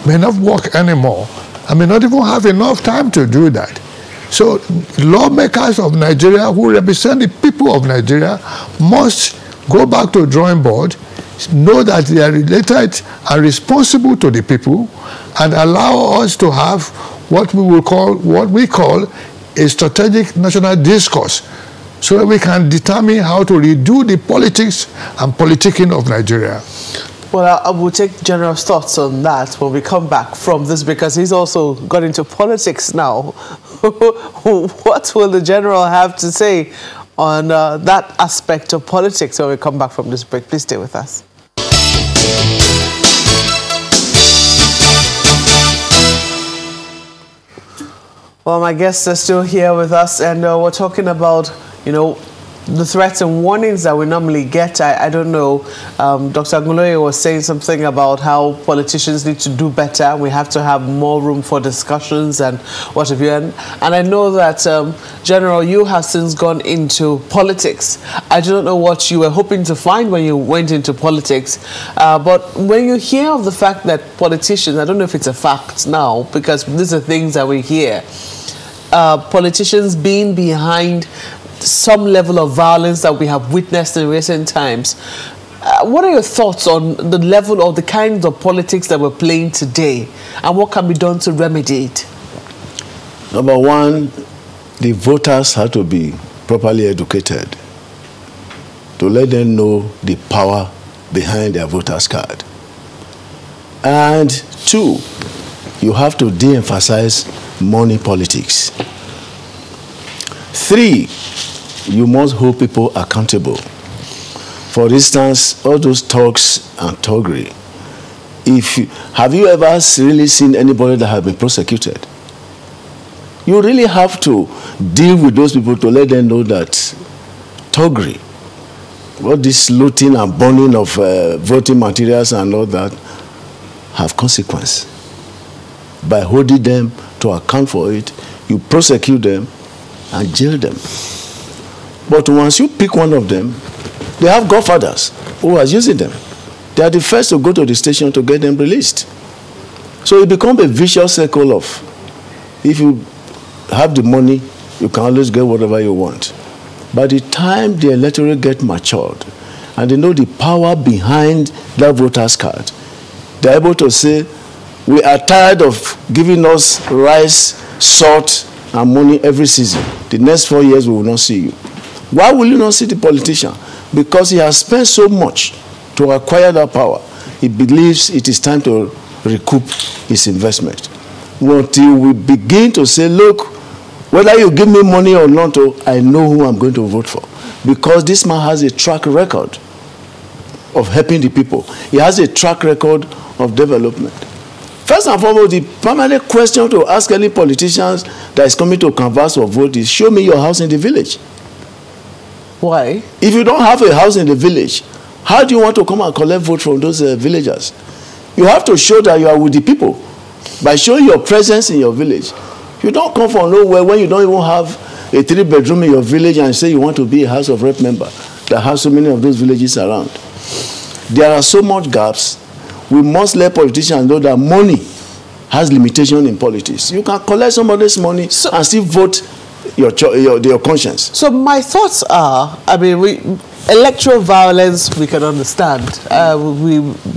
may not work anymore. I may not even have enough time to do that. So lawmakers of Nigeria who represent the people of Nigeria must go back to the drawing board, know that they are related and responsible to the people, and allow us to have what we call a strategic national discourse, so that we can determine how to redo the politics and politicking of Nigeria. Well, I will take General's thoughts on that when we come back from this, because he's also got into politics now. What will the General have to say on that aspect of politics when we come back from this break? Please stay with us. Well, my guests are still here with us, and we're talking about, you know, the threats and warnings that we normally get. I don't know, Dr. Aguilar was saying something about how politicians need to do better. We have to have more room for discussions and what have you. And I know that, General, you have since gone into politics. I don't know what you were hoping to find when you went into politics, but when you hear of the fact that politicians, I don't know if it's a fact now, because these are things that we hear, politicians being behind some level of violence that we have witnessed in recent times. What are your thoughts on the level of the kinds of politics that we're playing today, and what can be done to remedy it? Number one, the voters have to be properly educated to let them know the power behind their voters card. And two, you have to de-emphasize money politics. Three, you must hold people accountable. For instance, all those talks and toggery. Have you ever really seen anybody that has been prosecuted? You really have to deal with those people to let them know that toggery, all this looting and burning of voting materials and all that, have consequence. By holding them to account for it, you prosecute them and jail them. But once you pick one of them, they have godfathers who are using them. They are the first to go to the station to get them released. So it becomes a vicious circle of, if you have the money, you can always get whatever you want. By the time the electorate get matured and they know the power behind that voter's card, they're able to say, we are tired of giving us rice, salt, and money every season. The next 4 years we will not see you. Why will you not see the politician? Because he has spent so much to acquire that power. He believes it is time to recoup his investment. Until we begin to say, look, whether you give me money or not, I know who I'm going to vote for. Because this man has a track record of helping the people. He has a track record of development. First and foremost, the permanent question to ask any politicians that is coming to canvass or vote is, show me your house in the village. Why? If you don't have a house in the village, how do you want to come and collect vote from those villagers? You have to show that you are with the people by showing your presence in your village. You don't come from nowhere when you don't even have a 3-bedroom in your village and say you want to be a House of Rep member that has so many of those villages around. There are so much gaps. We must let politicians know that money has limitation in politics. You can collect somebody's money and still vote your conscience. So my thoughts are, I mean, electoral violence we can understand.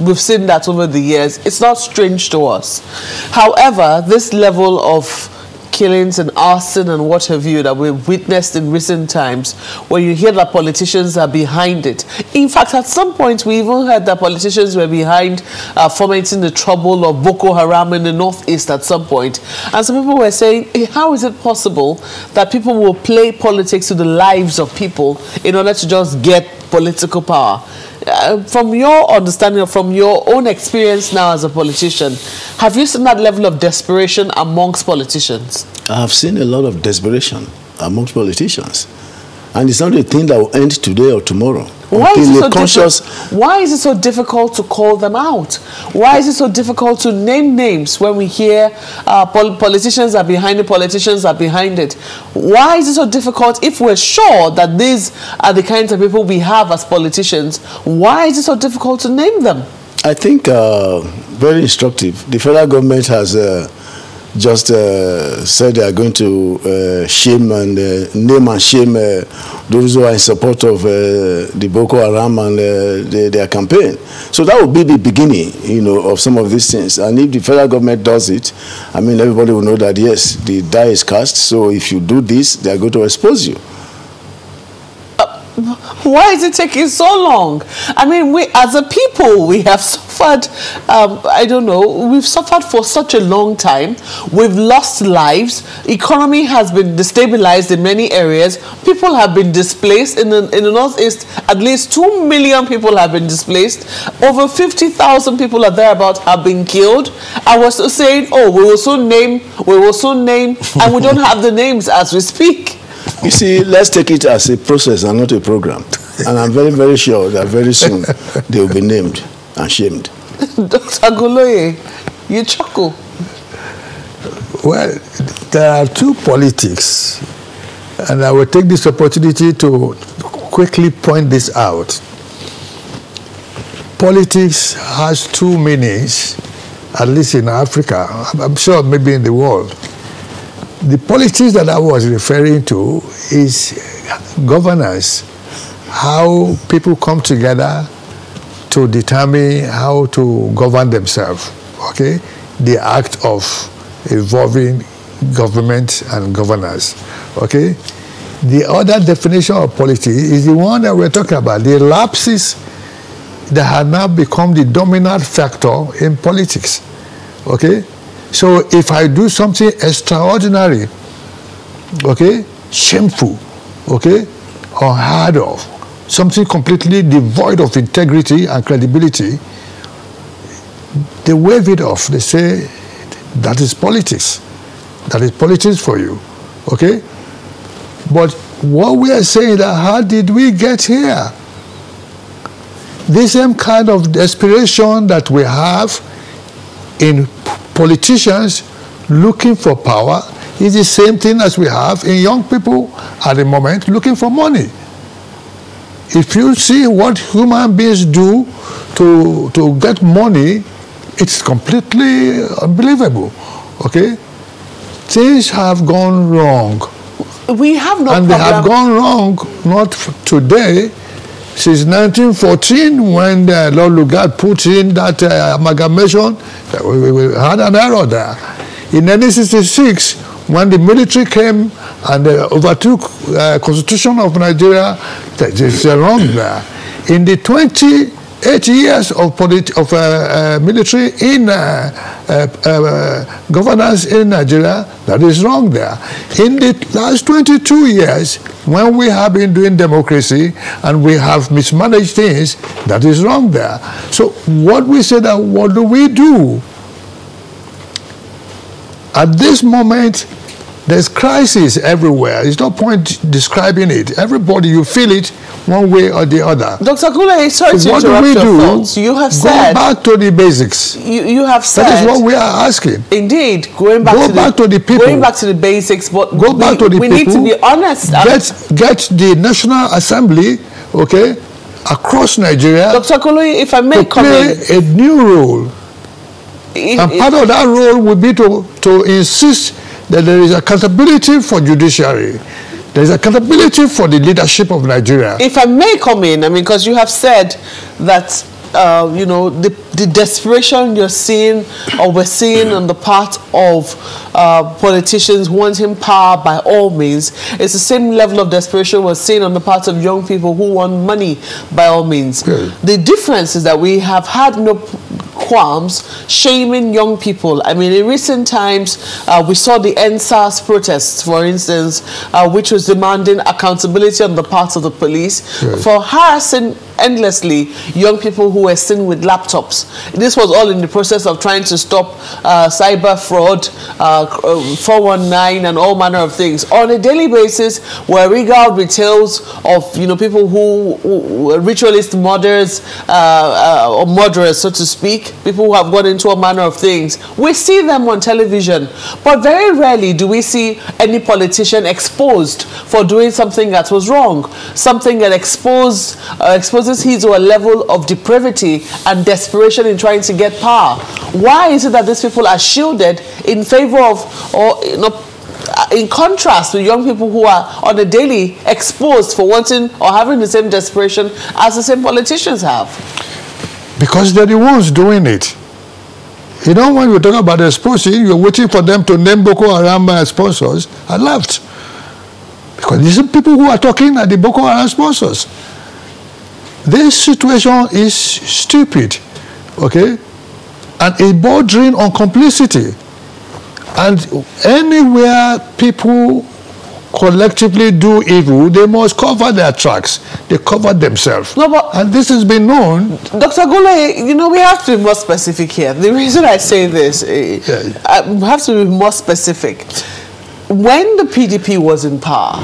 We've seen that over the years. It's not strange to us. However, this level of killings and arson and what have you that we've witnessed in recent times, where you hear that politicians are behind it. In fact, at some point, we even heard that politicians were behind fomenting the trouble of Boko Haram in the northeast at some point. And some people were saying, how is it possible that people will play politics to the lives of people in order to just get political power? From your understanding, from your own experience now as a politician, have you seen that level of desperation amongst politicians? I have seen a lot of desperation amongst politicians. And it's not a thing that will end today or tomorrow. Why is it so difficult to call them out? Why is it so difficult to name names when we hear politicians are behind it, politicians are behind it? Why is it so difficult if we're sure that these are the kinds of people we have as politicians? Why is it so difficult to name them? I think very instructive. The federal government has just said they are going to shame and name and shame those who are in support of the Boko Haram and their campaign. So that will be the beginning, you know, of some of these things. And if the federal government does it, I mean, everybody will know that yes, the die is cast. So if you do this, they are going to expose you. Why is it taking so long? I mean, we as a people, we have suffered, I don't know, we've suffered for such a long time. We've lost lives. Economy has been destabilized in many areas. People have been displaced. In the Northeast, at least 2 million people have been displaced. Over 50,000 people are thereabout have been killed. I was saying, oh, we will soon name, and we don't have the names as we speak. You see, let's take it as a process and not a program. And I'm very, very sure that very soon they will be named and shamed. Dr. Agoloye, you chuckle. Well, there are two politics, and I will take this opportunity to quickly point this out. Politics has two meanings, at least in Africa. I'm sure maybe in the world. The politics that I was referring to is governance, how people come together to determine how to govern themselves, okay? The act of involving government and governance, okay? The other definition of politics is the one that we're talking about, the lapses that have now become the dominant factor in politics, okay? So if I do something extraordinary, okay, shameful, okay, unheard of, something completely devoid of integrity and credibility, they wave it off. They say, that is politics. That is politics for you, okay? But what we are saying is that how did we get here? The same kind of desperation that we have in politicians looking for power is the same thing as we have in young people at the moment looking for money. If you see what human beings do to get money, it's completely unbelievable, okay? Things have gone wrong. We have no and problem. They have gone wrong, not today, since 1914, when Lord Lugard put in that amalgamation, we had an error there. In 1966, when the military came and overtook Constitution of Nigeria, there's a wrong there. In the 28 years of military in governance in Nigeria, that is wrong there. In the last 22 years, when we have been doing democracy and we have mismanaged things, that is wrong there. So what we say that, what do we do? At this moment, there's crisis everywhere. It's no point describing it. Everybody, you feel it one way or the other. Dr. Kula, sorry to interrupt your thoughts. You have said... Go back to the basics. You have said... That is what we are asking. Indeed. Going back to the people. Going back to the basics, but go back to the people. We need to be honest. Get the National Assembly, okay, across Nigeria... Dr. Kula, if I may come in... play a new role. And part of that role would be to insist that there is accountability for judiciary. There is accountability for the leadership of Nigeria. If I may come in, I mean, because you have said that, you know, the desperation you're seeing or we're seeing on the part of politicians wanting power by all means, it's the same level of desperation we're seeing on the part of young people who want money by all means. Good. The difference is that we have had no qualms shaming young people. I mean, in recent times, we saw the NSAS protests, for instance, which was demanding accountability on the part of the police for harassing endlessly young people who were seen with laptops. This was all in the process of trying to stop cyber fraud, 419 and all manner of things. On a daily basis, we're regaled with tales of people who ritualist murders or murderers, so to speak, people who have got into all manner of things. We see them on television, but very rarely do we see any politician exposed for doing something that was wrong, something that exposes his or a level of depravity and desperation in trying to get power. Why is it that these people are shielded in favor of, or in contrast to young people who are on a daily exposed for wanting or having the same desperation as the same politicians have? Because they're the ones doing it. When we talk about exposing, you're waiting for them to name Boko Haram sponsors. I laughed. Because these are people who are talking at the Boko Haram sponsors. This situation is stupid, okay? And it's bordering on complicity. And anywhere people collectively do evil, they must cover their tracks. They cover themselves. No, but and this has been known. Dr. Gule, we have to be more specific here. The reason I say this, we have to be more specific. When the PDP was in power,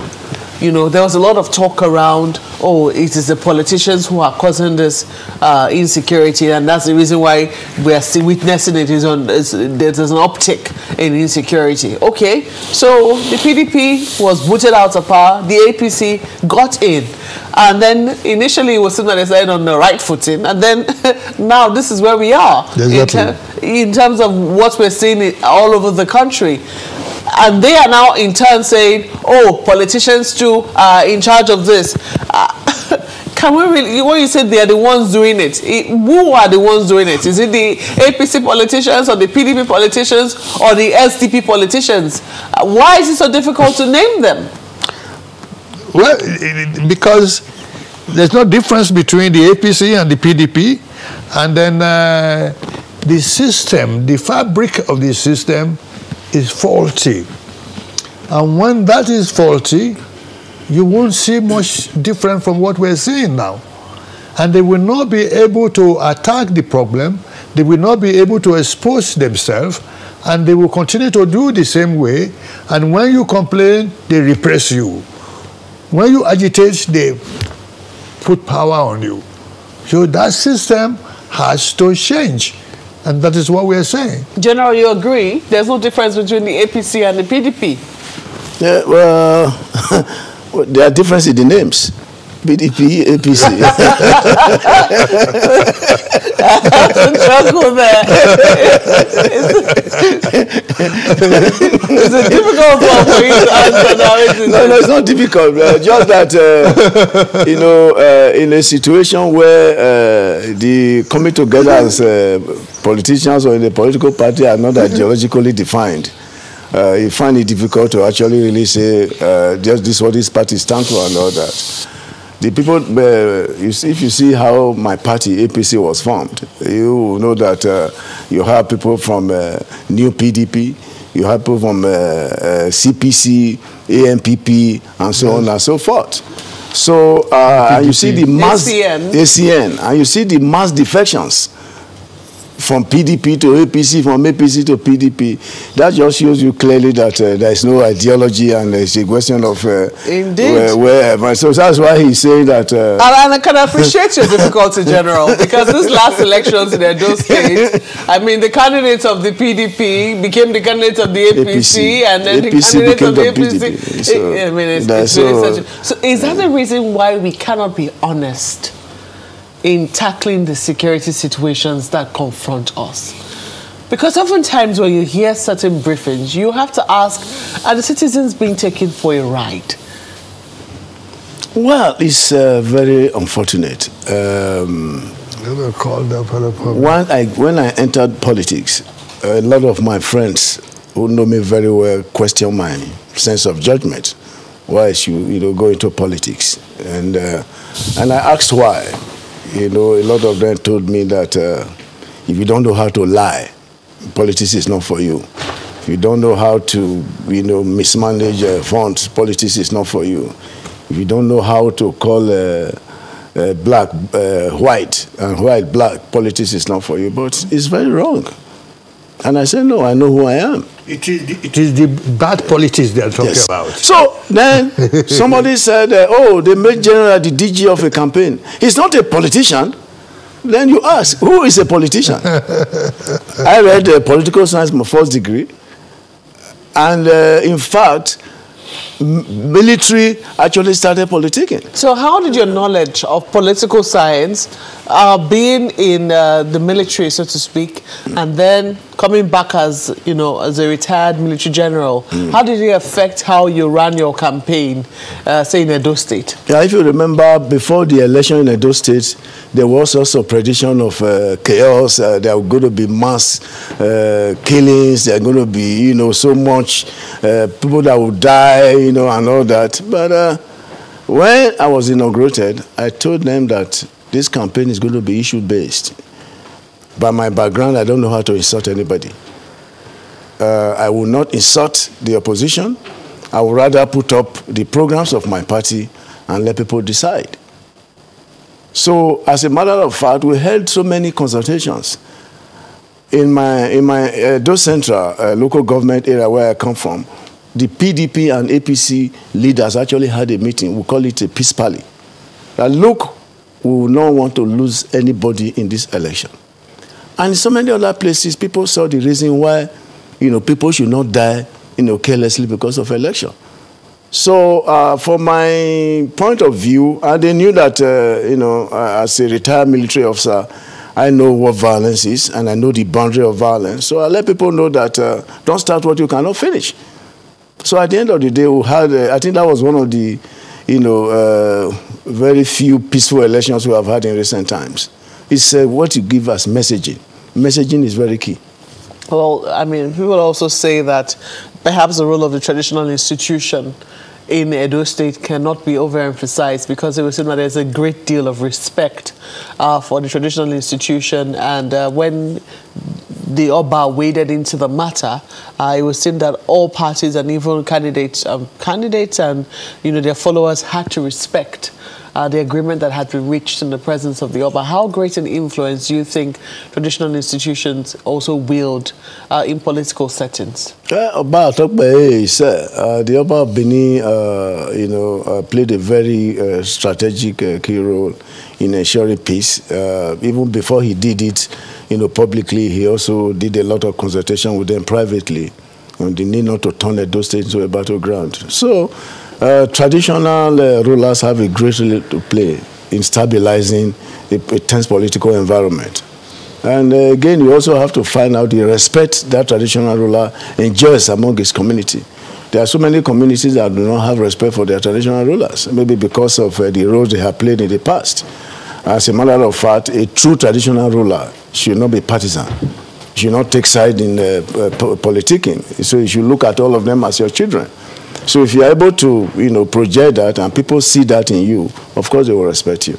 there was a lot of talk around, it is the politicians who are causing this insecurity, and that's the reason why we are still witnessing it. There's an uptick in insecurity. Okay, so the PDP was booted out of power, the APC got in, and then initially it was seen that they started on the right footing, and then now this is where we are. Exactly. In terms of what we're seeing all over the country. And they are now in turn saying, politicians too are in charge of this. Can we really, when you said they are the ones doing it, who are the ones doing it? Is it the APC politicians or the PDP politicians or the SDP politicians? Why is it so difficult to name them? Well, because there's no difference between the APC and the PDP. And then the system, the fabric of the system is faulty. And when that is faulty, you won't see much different from what we're seeing now. And they will not be able to attack the problem, they will not be able to expose themselves, and they will continue to do the same way. And when you complain, they repress you. When you agitate, they put power on you. So that system has to change. And that is what we are saying. General, you agree? There's no difference between the APC and the PDP? Yeah, well, there are differences in the names. PDP, APC. Struggle there. It's a difficult one for you to answer now, isn't it? No, it's not difficult. Just that, in a situation where the coming together as politicians or in the political party are not ideologically defined, you find it difficult to actually really say, just this what this party stands for and all that. The people, if you see how my party, APC, was formed, you know that you have people from New PDP, you have people from CPC, AMPP, and so on and so forth. So you see the mass ACN, and you see the mass defections from PDP to APC, from APC to PDP. That just shows you clearly that there is no ideology, and it's a question of wherever. So that's why he's saying that. And I can appreciate your difficulty, General, because this last elections in Edo State, I mean, the candidates of the PDP became the candidates of the APC, and then the candidates of the APC. So, I mean, it's really so is that the reason why we cannot be honest in tackling the security situations that confront us? Because oftentimes when you hear certain briefings, you have to ask, are the citizens being taken for a ride? Well, it's very unfortunate. When I entered politics, a lot of my friends who know me very well question my sense of judgment. Why should go into politics? And I asked why. A lot of them told me that if you don't know how to lie, politics is not for you. If you don't know how to, mismanage funds, politics is not for you. If you don't know how to call black, white, and white, black politics is not for you. But it's very wrong. And I said, no, I know who I am. It is the bad politics they are talking about. So then somebody said, oh, they made General the DG of a campaign. He's not a politician. Then you ask, who is a politician? I read political science, my first degree. And in fact, military actually started politicking. So how did your knowledge of political science, being in the military, so to speak, and then coming back as, you know, as a retired military general, how did it affect how you ran your campaign, say in Edo State? Yeah, if you remember, before the election in Edo State, there was also prediction of chaos. There are going to be mass killings. There are going to be, you know, so much people that will die, you know, and all that. But when I was inaugurated, I told them that this campaign is going to be issue-based. By my background, I don't know how to insult anybody. I will not insult the opposition. I would rather put up the programs of my party and let people decide. So, as a matter of fact, we held so many consultations. In my Edo Central local government area where I come from, the PDP and APC leaders actually had a meeting. We call it a peace parley. Now, look, we will not want to lose anybody in this election. And in so many other places, people saw the reason why, you know, people should not die, you know, carelessly because of election. So, from my point of view, and they knew that, you know, as a retired military officer, I know what violence is, and I know the boundary of violence. So I let people know that don't start what you cannot finish. So at the end of the day, we had, I think that was one of the, you know, very few peaceful elections we have had in recent times. It's what you give us messaging. Messaging is very key. Well, I mean, people also say that perhaps the role of the traditional institution in Edo State cannot be overemphasized, because it was seen that there's a great deal of respect for the traditional institution, and when the Oba waded into the matter, it was seen that all parties and even candidates and, you know, their followers had to respect the agreement that had been reached in the presence of the Oba. How great an influence do you think traditional institutions also wield in political settings? The Oba of Benin, you know, played a very strategic key role in ensuring peace. Even before he did it, you know, publicly, he also did a lot of consultation with them privately on the need not to turn Edo State into a battleground. So, traditional rulers have a great role to play in stabilizing a tense political environment. And again, you also have to find out the respect that traditional ruler enjoys among his community. There are so many communities that do not have respect for their traditional rulers, maybe because of the roles they have played in the past. As a matter of fact, a true traditional ruler should not be partisan. Should not take side in politicking. So you should look at all of them as your children. So if you're able to, you know, project that and people see that in you, of course they will respect you.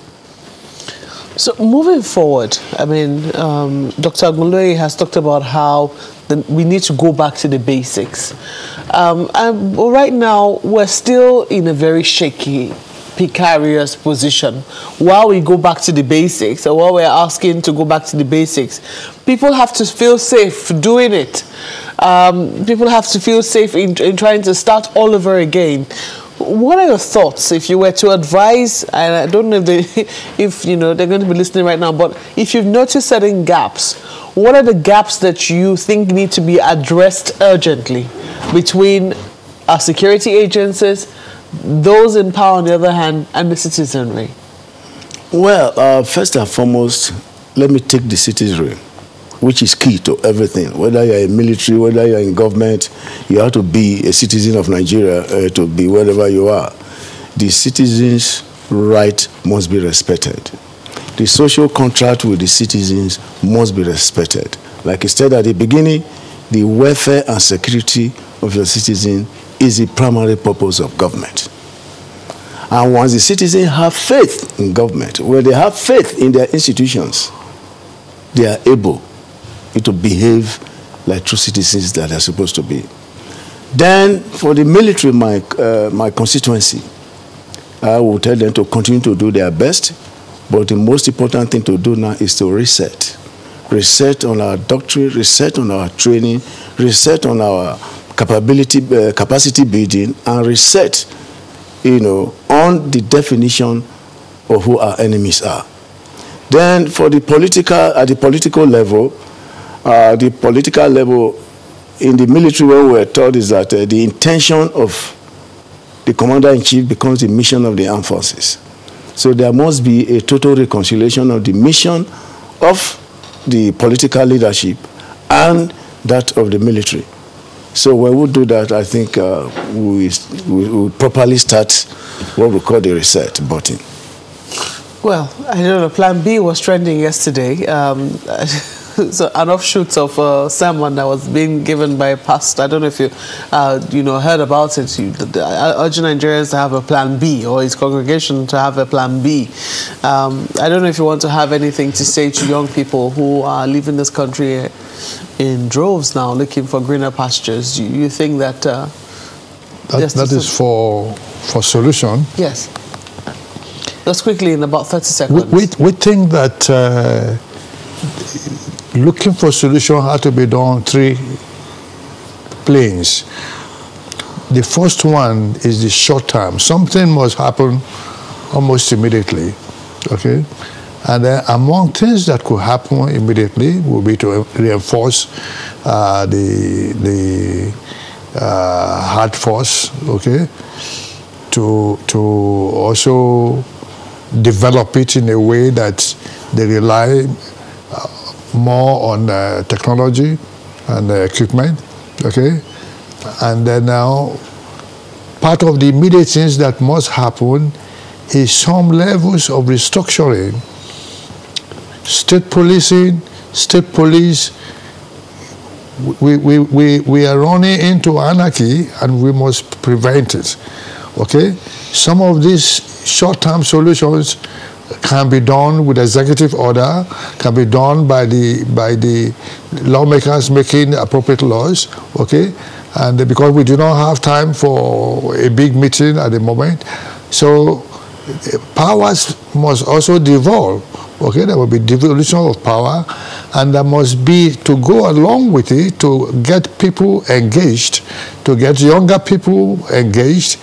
So moving forward, I mean, Dr. Agunloye has talked about how we need to go back to the basics. And right now, we're still in a very shaky, precarious position. While we go back to the basics, or while we're asking to go back to the basics, people have to feel safe doing it. People have to feel safe in trying to start all over again. What are your thoughts if you were to advise, and I don't know if you know, they're going to be listening right now, but if you've noticed certain gaps, what are the gaps that you think need to be addressed urgently between our security agencies, those in power on the other hand, and the citizenry? Well, first and foremost, let me take the citizenry, which is key to everything. Whether you're in military, whether you're in government, you have to be a citizen of Nigeria to be wherever you are. The citizens' right must be respected. The social contract with the citizens must be respected. Like I said at the beginning, the welfare and security of your citizen is the primary purpose of government. And once the citizens have faith in government, when they have faith in their institutions, they are able to behave like true citizens that they're supposed to be. Then, for the military, my constituency, I will tell them to continue to do their best But the most important thing to do now is to reset. Reset on our doctrine, reset on our training, reset on our capacity building, and reset, on the definition of who our enemies are. Then at the political level, in the military, what we're taught is that the intention of the commander-in-chief becomes the mission of the armed forces. So there must be a total reconciliation of the mission of the political leadership and that of the military. So when we do that, I think we will properly start what we call the reset button. Well, I don't know, Plan B was trending yesterday. So an offshoot of a sermon that was being given by a pastor. I don't know if you, heard about it. Urging Nigerians to have a Plan B, or his congregation to have a Plan B. I don't know if you want to have anything to say to young people who are leaving this country in droves now, looking for greener pastures. You think that that is for solution? Yes. Just quickly, in about 30 seconds. We think that looking for solution had to be done 3 planes. The first one is the short term. Something must happen almost immediately, okay? And then among things that could happen immediately will be to reinforce the hard force, okay? To also develop it in a way that they rely more on technology and equipment, okay? And then now, part of the immediate things that must happen is some levels of restructuring. State policing, state police, we are running into anarchy and we must prevent it, okay? Some of these short-term solutions can be done with executive order, can be done by the lawmakers making appropriate laws, okay? And because we do not have time for a big meeting at the moment, so powers must also devolve, okay? There will be devolution of power, and there must be, to go along with it, to get people engaged, to get younger people engaged,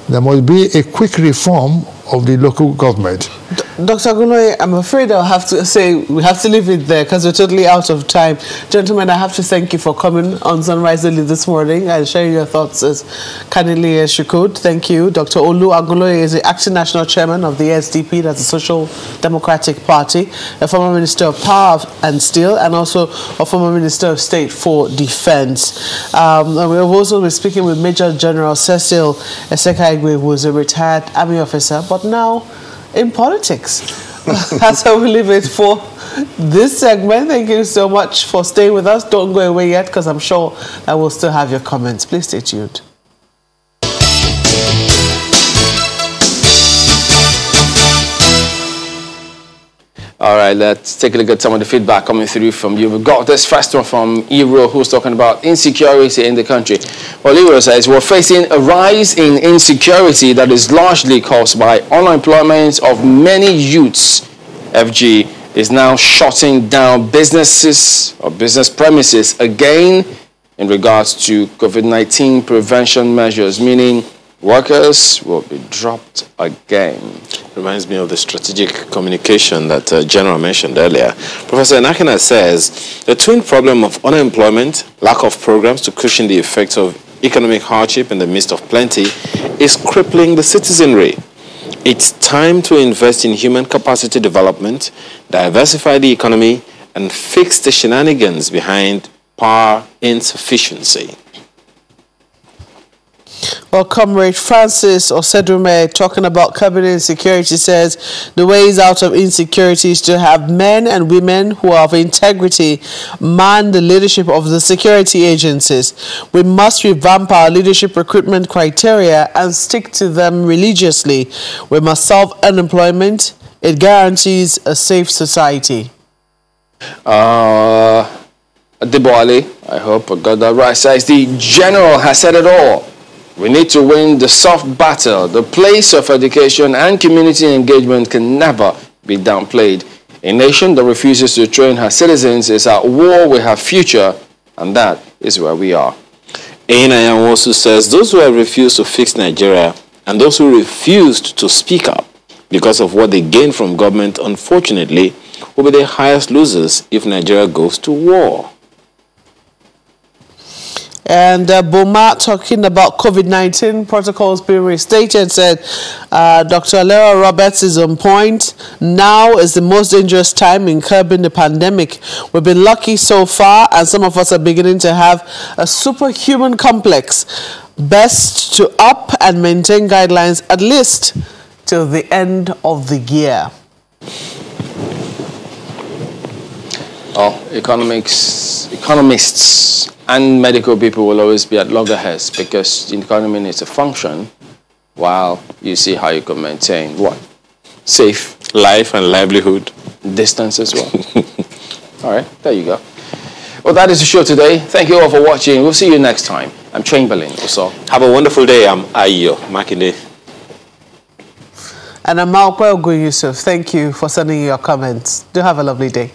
there must be a quick reform of the local government. Dr. Agunoye, I'm afraid I'll have to say we have to leave it there because we're totally out of time. Gentlemen, I have to thank you for coming on Sunrise Daily this morning and sharing your thoughts as candidly as you could. Thank you. Dr. Olu Agunoye is the acting national chairman of the SDP, that's the Social Democratic Party, a former Minister of Power and Steel, and also a former Minister of State for Defense. And we've also been speaking with Major General Cecil Esekaigwe, who is a retired Army officer, but now in politics. That's how we leave it for this segment. Thank you so much for staying with us. Don't go away yet, because I'm sure that we'll still have your comments. Please stay tuned. All right, let's take a look at some of the feedback coming through from you. We've got this first one from Iro, who's talking about insecurity in the country. Well, Iro says, we're facing a rise in insecurity that is largely caused by unemployment of many youths. FG is now shutting down businesses or business premises again in regards to COVID-19 prevention measures, meaning workers will be dropped again. Reminds me of the strategic communication that General mentioned earlier. Professor Nakina says, the twin problem of unemployment, lack of programs to cushion the effects of economic hardship in the midst of plenty, is crippling the citizenry. It's time to invest in human capacity development, diversify the economy, and fix the shenanigans behind power insufficiency. Well, Comrade Francis Osedume, talking about cabinet insecurity, says the ways out of insecurity is to have men and women who are of integrity man the leadership of the security agencies. We must revamp our leadership recruitment criteria and stick to them religiously. We must solve unemployment. It guarantees a safe society. Deboali, I hope I got that right, says the general has said it all. We need to win the soft battle. The place of education and community engagement can never be downplayed. A nation that refuses to train her citizens is at war with her future, and that is where we are. Ainayan also says those who have refused to fix Nigeria and those who refused to speak up because of what they gained from government, unfortunately, will be the highest losers if Nigeria goes to war. And Boma, talking about COVID-19 protocols being restated, said Dr. Alera Roberts is on point. Now is the most dangerous time in curbing the pandemic. We've been lucky so far, and some of us are beginning to have a superhuman complex. Best to up and maintain guidelines at least till the end of the year. Well, economists and medical people will always be at loggerheads because the economy needs to function while you see how you can maintain what? Safe. Life and livelihood. Distance as well. All right, there you go. Well, that is the show today. Thank you all for watching. We'll see you next time. I'm Chamberlain. Have a wonderful day. I'm Ayo Makinde. And I'm Malpa Ogun Yusuf. Thank you for sending your comments. Do have a lovely day.